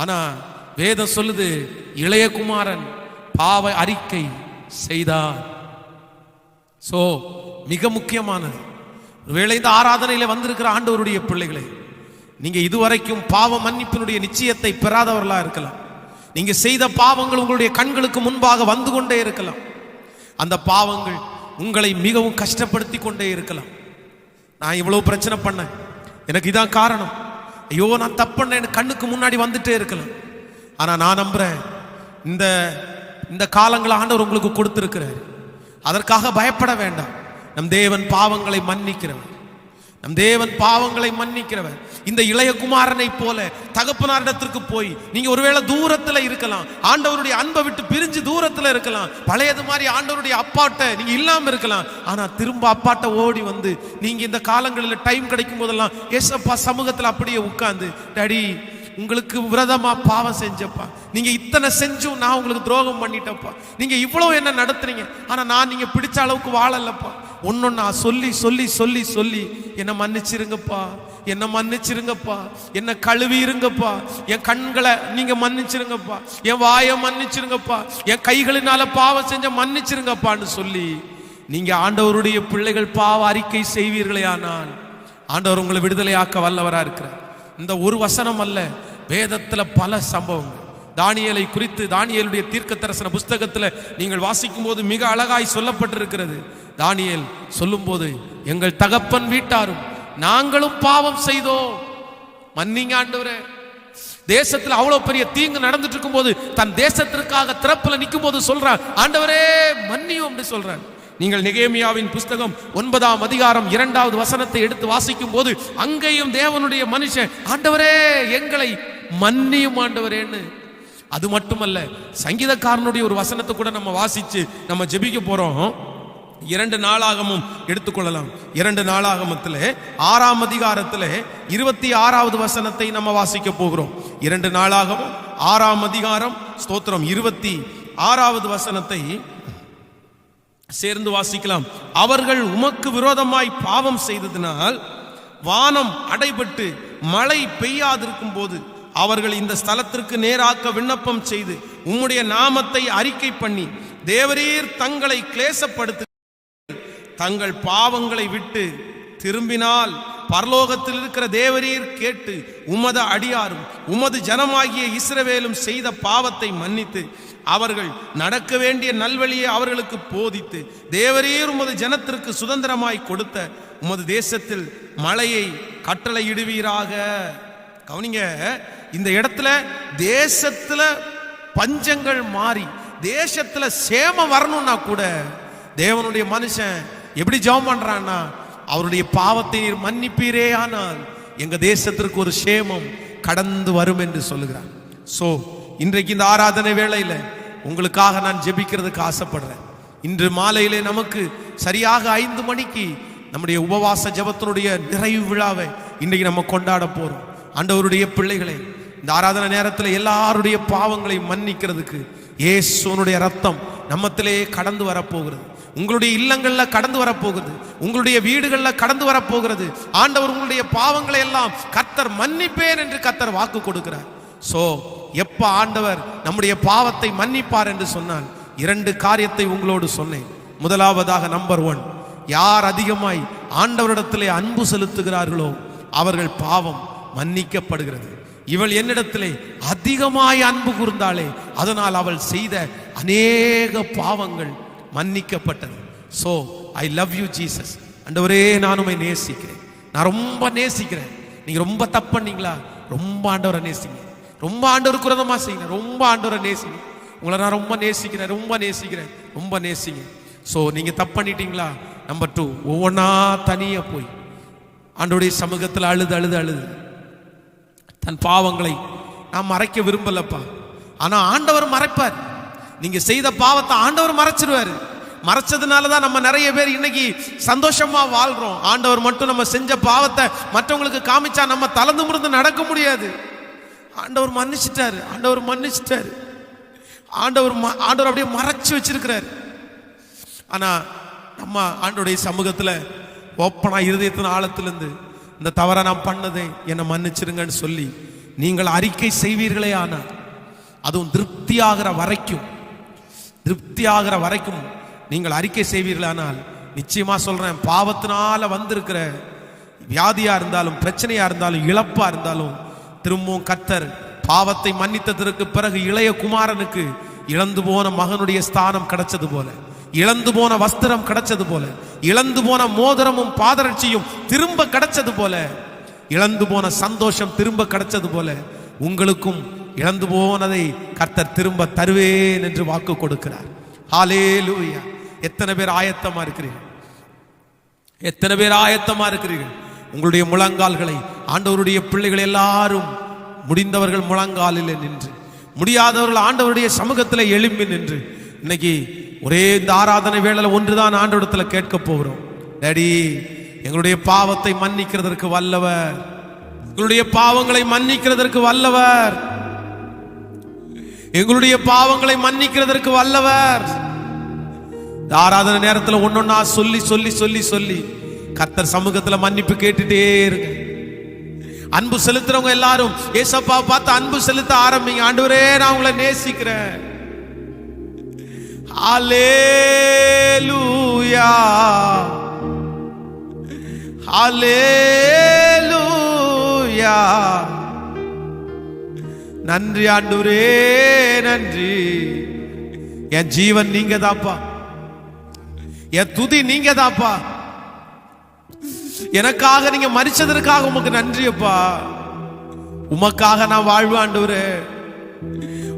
ஆனா வேதம் சொல்லுது, இளைய குமாரன் பாவ அறிக்கை செய்தார். சோ மிக முக்கியமானது, ஒருவேளை இந்த ஆராதனையில வந்திருக்கிற ஆண்டவருடைய பிள்ளைகளே, நீங்க இதுவரைக்கும் பாவ மன்னிப்பினுடைய நிச்சயத்தை பெறாதவர்களா இருக்கலாம். நீங்க செய்த பாவங்கள் உங்களுடைய கண்களுக்கு முன்பாக வந்து கொண்டே இருக்கலாம். அந்த பாவங்கள் உங்களை மிகவும் கஷ்டப்படுத்தி கொண்டே இருக்கலாம். நான் இவ்வளவு பிரச்சனை பண்ணேன், எனக்கு இதான் காரணம், ஐயோ நான் தப்புன்னு கண்ணுக்கு முன்னாடி வந்துட்டே இருக்கலாம். ஆனா நான் நம்புறேன், இந்த காலங்களை ஆண்டவர் உங்களுக்கு கொடுத்திருக்கிறார். அதற்காக பயப்பட வேண்டாம். நம் தேவன் பாவங்களை மன்னிக்கிறவர். நம் தேவன் பாவங்களை மன்னிக்கிறவர். இந்த இளைய குமாரனை போல தகப்பனாரிடத்திற்கு போய், நீங்க ஒருவேளை தூரத்துல இருக்கலாம், ஆண்டவருடைய அன்பை விட்டு பிரிஞ்சு தூரத்துல இருக்கலாம், பழையது மாதிரி ஆண்டவருடைய அப்பாட்ட நீங்க இல்லாம இருக்கலாம். ஆனா திரும்ப அப்பாட்ட ஓடி வந்து நீங்க இந்த காலங்களில் டைம் கிடைக்கும் போதெல்லாம் ஏசப்பா சமூகத்துல அப்படியே உட்கார்ந்து, டாடி உங்களுக்கு விரதமா பாவம் செஞ்சப்பா, நீங்க இத்தனை செஞ்சும் நான் உங்களுக்கு துரோகம் பண்ணிட்டப்பா, நீங்க இவ்வளவு என்ன நடத்துறீங்க, ஆனா நான் நீங்க பிடிச்ச அளவுக்கு வாழலப்பா, ஒன்னொன்னா சொல்லி சொல்லி சொல்லி சொல்லி என்ன மன்னிச்சிருங்கப்பா, என்ன மன்னிச்சிருங்கப்பா, என்ன கழுவி இருங்கப்பா, என் கண்களை நீங்க மன்னிச்சிருங்கப்பா, என் வாயை மன்னிச்சிருங்கப்பா, என் கைகளினால பாவம் செஞ்ச மன்னிச்சிருங்கப்பான்னு சொல்லி நீங்க ஆண்டவருடைய பிள்ளைகள் பாவ அறிக்கை செய்வீர்களே, ஆனால் ஆண்டவர் உங்களை விடுதலையாக்க வல்லவரா இருக்கிறார். இந்த ஒரு வசனம் அல்ல, வேதத்துல பல சம்பவங்கள். தானியேலை குறித்து தானியேலுடைய தீர்க்கதரிசன புஸ்தகத்தில் நீங்கள் வாசிக்கும் போது மிக அழகாய் சொல்லப்பட்டிருக்கிறது. தானியேல் சொல்லும் போது, எங்கள் தகப்பன் வீட்டாரும் நாங்களும் பாவம் செய்தோம், மன்னிங்க ஆண்டவரே. தேசத்துல அவ்வளவு பெரிய தீங்கு நடந்துட்டு இருக்கும் போது தன் தேசத்திற்காக திறப்புல நிற்கும் போது சொல்றான், ஆண்டவரே மன்னியும் அப்படி சொல்றான். நீங்கள் நெகேமியாவின் புஸ்தகம் 9ஆம் அதிகாரம் 2வது வசனத்தை எடுத்து வாசிக்கும் போது அங்கேயும் தேவனுடைய மனுஷன், ஆண்டவரே எங்களை மன்னியும் ஆண்டவரேன்னு. அது மட்டுமல்ல, சங்கீதக்காரனுடைய ஒரு வசனத்தை கூட நம்ம வாசிச்சு நம்ம ஜெபிக்க போறோம். 2 நாளாகமும் எடுத்துக்கொள்ளலாம். 2 நாளாகமத்தில் 6ஆம் அதிகாரத்தில் 26வது வசனத்தை நம்ம வாசிக்க போகிறோம். 2 நாளாகமும் 6ஆம் அதிகாரம் ஸ்தோத்திரம் 26வது வசனத்தை சேர்ந்து வாசிக்கலாம். அவர்கள் உமக்கு விரோதமாய் பாவம் செய்ததினால் வானம் அடைபட்டு மழை பெய்யாதிருக்கும் போது அவர்கள் இந்த ஸ்தலத்திற்கு நேராக்க விண்ணப்பம் செய்து உம்முடைய நாமத்தை அறிக்கை பண்ணி தேவரீர் தங்களை கிளேசப்படுத்து தங்கள் பாவங்களை விட்டு திரும்பினால் பரலோகத்தில் இருக்கிற தேவரீர் கேட்டு உமது அடியாரும் உமது ஜனமாகிய இஸ்ரவேலும் செய்த பாவத்தை மன்னித்து அவர்கள் நடக்க வேண்டிய நல்வழியை அவர்களுக்கு போதித்து தேவரீர் உமது ஜனத்திற்கு சுதந்திரமாய் கொடுத்த உமது தேசத்தில் மழையை கட்டளையிடுவீராக. கவனிங்க, இந்த இடத்துல தேசத்துல பஞ்சங்கள் மாறி தேசத்துல சேமம் வரணும்னா கூட தேவனுடைய மனுஷன் எப்படி ஜெபம் பண்றான்னா, அவருடைய பாவத்தை நீர் மன்னிப்பீரே ஆனால் எங்க தேசத்திற்கு ஒரு சேமம் கடந்து வரும் என்று சொல்லுகிறார். சோ இன்றைக்கு இந்த ஆராதனை வேளையில உங்களுக்காக நான் ஜெபிக்கிறதுக்கு ஆசைப்படுறேன். இன்று மாலையிலே நமக்கு சரியாக 5 மணிக்கு நம்முடைய உபவாச ஜெபத்தினுடைய நிறைவு விழாவை இன்றைக்கு நம்ம கொண்டாட போறோம். ஆண்டவருடைய பிள்ளைகளை, இந்த ஆராதனை நேரத்தில் எல்லாருடைய பாவங்களை மன்னிக்கிறதுக்கு இயேசுனுடைய ரத்தம் நம்மத்திலே கடந்து வரப்போகிறது. உங்களுடைய இல்லங்கள்ல கடந்து வரப்போகிறது, உங்களுடைய வீடுகள்ல கடந்து வரப்போகிறது. ஆண்டவர் உங்களுடைய பாவங்களை எல்லாம் கர்த்தர் மன்னிப்பேன் என்று கர்த்தர் வாக்கு கொடுக்கிறார். சோ எப்ப ஆண்டவர் நம்முடைய பாவத்தை மன்னிப்பார் என்று சொன்னால் 2 காரியத்தை உங்களோடு சொன்னேன். முதலாவதாக நம்பர் 1, யார் அதிகமாய் ஆண்டவரிடத்திலே அன்பு செலுத்துகிறார்களோ அவர்கள் பாவம் மன்னிக்கப்படுகிறது. இவள் என்னிடத்திலே அதிகமாய் அன்பு கூர்ந்தாளே, அதனால் அவள் செய்த அநேக பாவங்கள் மன்னிக்கப்பட்டது. So I love you Jesus. ஆண்டவரே, நான் உம்மை நேசிக்கிறேன், நான் ரொம்ப நேசிக்கிறேன். நீங்க ரொம்ப தப்பு பண்ணீங்களா, ரொம்ப ஆண்டவரை நேசிங்க, ரொம்ப ஆண்டவருக்கு விரோதமா செய்யுங்க, ரொம்ப ஆண்டவரை நேசிங்க. உங்களை நான் ரொம்ப நேசிக்கிறேன், ரொம்ப நேசிக்கிறேன், ரொம்ப நேசிங்க. சோ நீங்க தப்பு பண்ணிட்டீங்களா, நம்பர் 2, ஒவ்வொன்றா தனியா போய் ஆண்டவருடைய சமூகத்தில் அழுது அழுது அழுது தன் பாவங்களை நான் மறைக்க விரும்பலப்பா. ஆனா ஆண்டவர் மறைப்பார். நீங்க செய்த பாவத்தை ஆண்டவர் மறைச்சிருவாரு. மறைச்சதுனாலதான் நம்ம நிறைய பேர் இன்னைக்கு சந்தோஷமா வாழ்றோம். ஆண்டவர் மட்டும் நம்ம செஞ்ச பாவத்தை மற்றவங்களுக்கு காமிச்சா நம்ம தளர்ந்து முறிந்து நடக்க முடியாது. ஆண்டவர் மன்னிச்சிட்டாரு, ஆண்டவர் மன்னிச்சிட்டாரு, ஆண்டவர் அப்படியே மறைச்சு வச்சிருக்கிறாரு. ஆனா நம்ம ஆண்டவருடைய சமூகத்துல ஓப்பனா இருதயத்தின் ஆழத்திலிருந்து இந்த தவறை நான் பண்ணதை என்னை மன்னிச்சிருங்கன்னு சொல்லி நீங்கள் அறிக்கை செய்வீர்களே, ஆனால் அதுவும் திருப்தியாகிற வரைக்கும் நீங்கள் அறிக்கை செய்வீர்களே, ஆனால் நிச்சயமா சொல்றேன், பாவத்தினால வந்திருக்கிற வியாதியா இருந்தாலும் பிரச்சனையா இருந்தாலும் இழப்பா இருந்தாலும் திரும்பவும் கர்த்தர் பாவத்தை மன்னித்ததற்கு பிறகு இளைய குமாரனுக்கு இழந்து போன மகனுடைய ஸ்தானம் கிடைச்சது போல, இழந்து போன வஸ்திரம் கிடைச்சது போல, இழந்து போன மோதிரமும் பாதரட்சியும் திரும்ப கிடைச்சது போல, இழந்து போன சந்தோஷம் திரும்ப கிடைச்சது போல உங்களுக்கும் இழந்து போனதை கர்த்தர் திரும்ப தருவேன் என்று வாக்கு கொடுக்கிறார். ஹல்லேலூயா. எத்தனை பேர் ஆயத்தமா இருக்கிறீர்கள்? எத்தனை பேர் ஆயத்தமா இருக்கிறீர்கள்? உங்களுடைய முழங்கால்களை ஆண்டவருடைய பிள்ளைகள் எல்லாரும் முடிந்தவர்கள் முழங்காலில் நின்று, முடியாதவர்கள் ஆண்டவருடைய சமூகத்தில் எழும்பி நின்று இன்னைக்கு ஒரே இந்த ஆராதனை வேளையில ஒன்றுதான் ஆண்டவரிடத்துல கேட்க போகிறோம். டாடி, எங்களுடைய பாவத்தை மன்னிக்கிறதற்கு வல்லவர், எங்களுடைய பாவங்களை மன்னிக்கிறதற்கு வல்லவர், எங்களுடைய பாவங்களை மன்னிக்கிறதற்கு வல்லவர். ஆராதனை நேரத்தில் ஒன்னொன்னா சொல்லி சொல்லி சொல்லி சொல்லி கர்த்தர் சமூகத்துல மன்னிப்பு கேட்டுட்டே இருங்க. அன்பு செலுத்துறவங்க எல்லாரும் ஏசப்பா பார்த்து அன்பு செலுத்த ஆரம்பிங்க. ஆண்டவரே, நான் உங்களை நேசிக்கிறேன். ஹல்லேலூயா, ஹல்லேலூயா. நன்றி ஆண்டவரே, நன்றி. என் ஜீவன் நீங்க தாப்பா, என் துதி நீங்க தாப்பா. எனக்காக நீங்க மரிச்சதற்காக உமக்கு நன்றி அப்பா. உமக்காக நான் வாழ்வேன் ஆண்டவரே,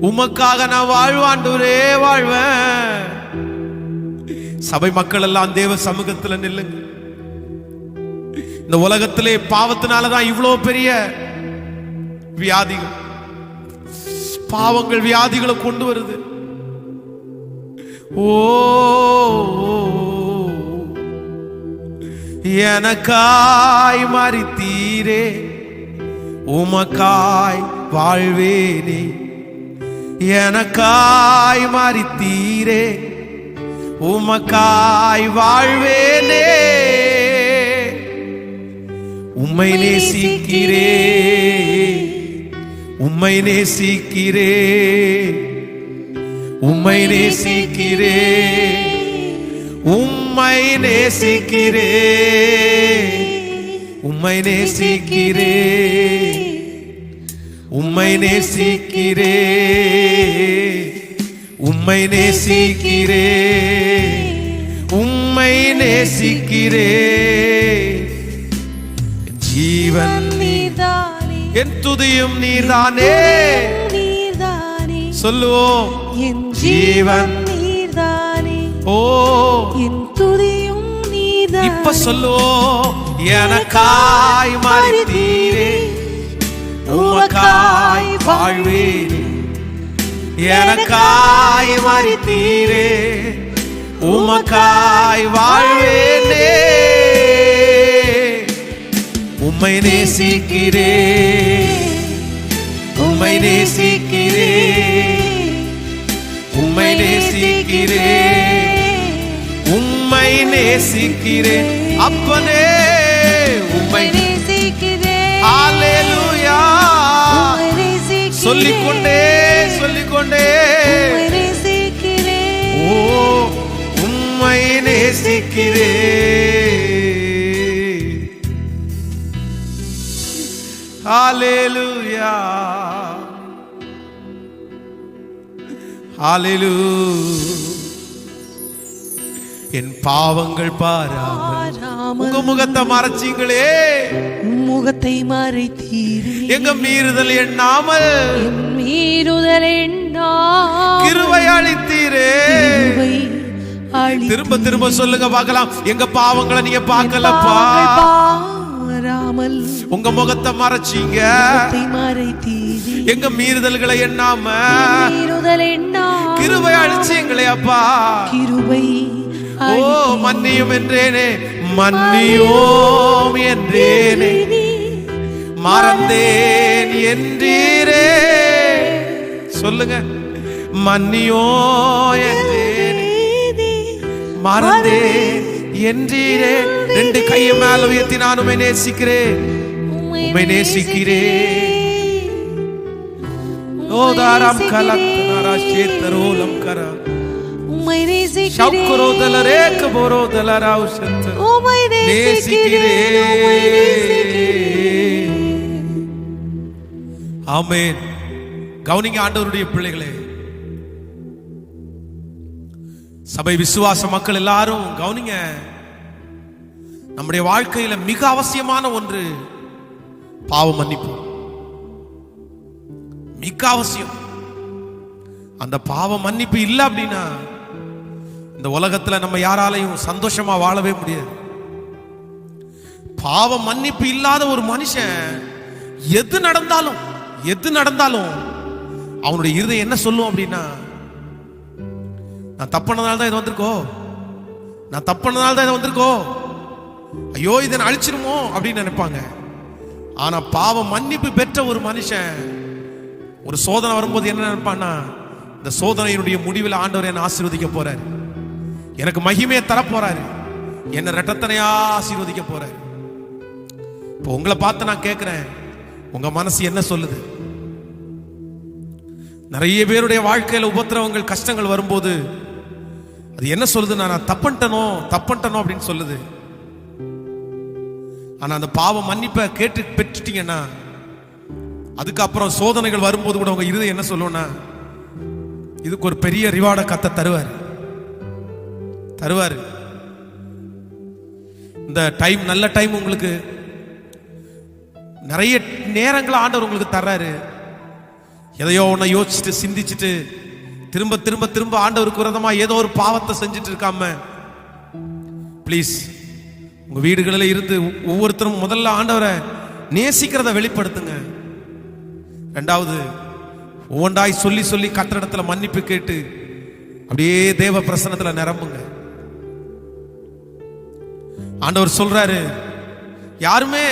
உமக்காக நான் வாழ்வாண்டவரே, வாழ்வேன். சபை மக்கள் எல்லாம் தேவ சமூகத்துல நில்லுங்க. இந்த உலகத்திலே பாவத்தினாலதான் இவ்வளவு பெரிய வியாதிகள், பாவங்கள் வியாதிகளை கொண்டு வருது. ஓ, எனக்காய் மரித்தீரே, உமக்காய் வாழ்வேனே. எனக்காய் மரித்தீரே, உமக்காய் வாழ்வேனே. உம்மை நேசிக்கிறே, உம்மை நேசிக்கிறே, உம்மை நேசிக்கிறே, உம்மை நேசிக்கிறே, உம்மை நேசிக்கிறே, உம்மை நேசிக்கிறே, உம்மை நேசிக்கிறே, உம்மை நேசிக்கிறே. ஜீவன் நீர்தானே, என் துதியும் நீர்தானே. சொல்லுவோம். என் ஜீவன் நீர்தானே, ஓ என் துதியும் நீர்தானே. இப்ப சொல்லுவோம். எனக்காய் மரித்தீரே, உமக்காய் வாழ்வேனே. எனக்காய் மரித்தீரே, உமக்காய் வாழ்வேனே. உம்மை நேசிக்கிறே, உம்மை நேசிக்கிறே, உம்மை நேசிக்கிறே, உம்மை நேசிக்கிறே. அப்பனே உம்மை நேசிக்கிறே. ஹalleluya. சொல்லிக்கொண்டே சொல்லிக்கொண்டே நேசிக்கிறே. ஓ உம்மை நேசிக்கிறே. ஹalleluya, ஹalleluya. என் பாவங்கள் பாராமல் உங்க முகத்தை மறைச்சீங்களே, முகத்தை மறைத்தீரே. எங்க மீறுதல் எண்ணாமல் என் மீறுதல் எண்ணாமல் கிருபை அளித்தீரே. திரும்ப திரும்ப சொல்லுங்க பார்க்கலாம். எங்க பாவங்களை நீங்க பார்க்கலப்பா, உங்க முகத்தை மறைச்சீங்க. எங்க மீறுதல்களை எண்ணாம கிருபை அளிச்சீங்களே அப்பா. கிருபை ஓ மன்னியும் என்றேனே, மன்னியோம் என்றேனே, மறந்தேன் என்றீரே. சொல்லுங்க. மன்னியோ என்றேனே, மறந்தேன் என்றீரே. ரெண்டு கையை மேல உயர்த்தி நான் உம்மை நேசிக்கிறேன், உம்மை நேசிக்கிறேன். ஓதாரம் கலக்னாரா சேத்தரோலம் கரா உம்மை நேசிக்கிறேன். ஷௌக்கரோதலரேக போரோதலராவ் சத்த உம்மை நேசிக்கிறேன். ஆமென். கவனிங்க ஆண்டவருடைய பிள்ளைகளே, சபை விசுவாச மக்கள் எல்லாரும் கவனிங்க. நம்முடைய வாழ்க்கையில மிக அவசியமான ஒன்று பாவ மன்னிப்பு. மிக அவசியம். அந்த பாவ மன்னிப்பு இல்லை அப்படின்னா இந்த உலகத்துல நம்ம யாராலையும் சந்தோஷமா வாழவே முடியாது. பாவ மன்னிப்பு இல்லாத ஒரு மனுஷன் எது நடந்தாலும் அவனுடைய இருதயம் என்ன சொல்லும் அப்படின்னா, நான் தப்புனதால தான் இது வந்திருக்கோ, நான் தப்புனதால தான் இது வந்திருக்கோ, ஐயோ இதை அழிச்சிருமோ அப்படின்னு நினைப்பாங்க. ஆனா பாவ மன்னிப்பு பெற்ற ஒரு மனுஷன் ஒரு சோதனை வரும்போது என்ன நினைப்பான்னா, இந்த சோதனையினுடைய முடிவில் ஆண்டவர் என்ன ஆசீர்வதிக்க போறாரு, எனக்கு மகிமையை தர போறாரு, என்ன இரட்டத்தனையா ஆசீர்வதிக்க போறாரு. இப்போ உங்களை பார்த்து நான் கேட்கிறேன், உங்க மனசு என்ன சொல்லுது? நிறைய பேருடைய வாழ்க்கையில உபத்திரவங்கள் கஷ்டங்கள் வரும்போது அது என்ன சொல்லுது? நான் தப்பன்ட்டனோ அப்படின்னு சொல்லுது. ஆனா அந்த பாவ மன்னிப்பை கேட்டு பெற்றுட்டீங்கன்னா அதுக்கப்புறம் சோதனைகள் வரும்போது கூட உங்க இருதயம் என்ன சொல்லுவோம்னா, இதுக்கு ஒரு பெரிய ரிவார்டை கத்த தருவாரு. இந்த டைம் நல்ல டைம், உங்களுக்கு நிறைய நேரங்களை ஆண்டவர் உங்களுக்கு தர்றாரு. எதையோ ஒன்ன யோசிச்சுட்டு சிந்திச்சுட்டு திரும்ப திரும்ப திரும்ப ஆண்டவருக்கு விரோதமா ஏதோ ஒரு பாவத்தை செஞ்சுட்டு இருக்காம, பிளீஸ் உங்க வீடுகளில் இருந்து ஒவ்வொருத்தரும் முதல்ல ஆண்டவரை நேசிக்கிறத வெளிப்படுத்துங்க. ரெண்டாவது, ஒவ்வொன்றாய் சொல்லி சொல்லி கர்த்தரிடத்துல மன்னிப்பு கேட்டு அப்படியே தேவ பிரசன்னத்துல நிரம்புங்க. ஆண்டவர் சொல்றாரு, யாருமே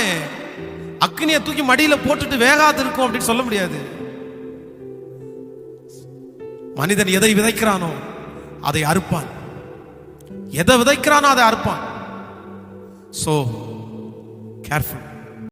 அக்னியை தூக்கி மடியில போட்டுட்டு வேகாது இருக்கும் அப்படின்னு சொல்ல முடியாது. மனிதன் எதை விதைக்கிறானோ அதை அறுப்பான், எதை விதைக்கிறானோ அதை அறுப்பான். So careful.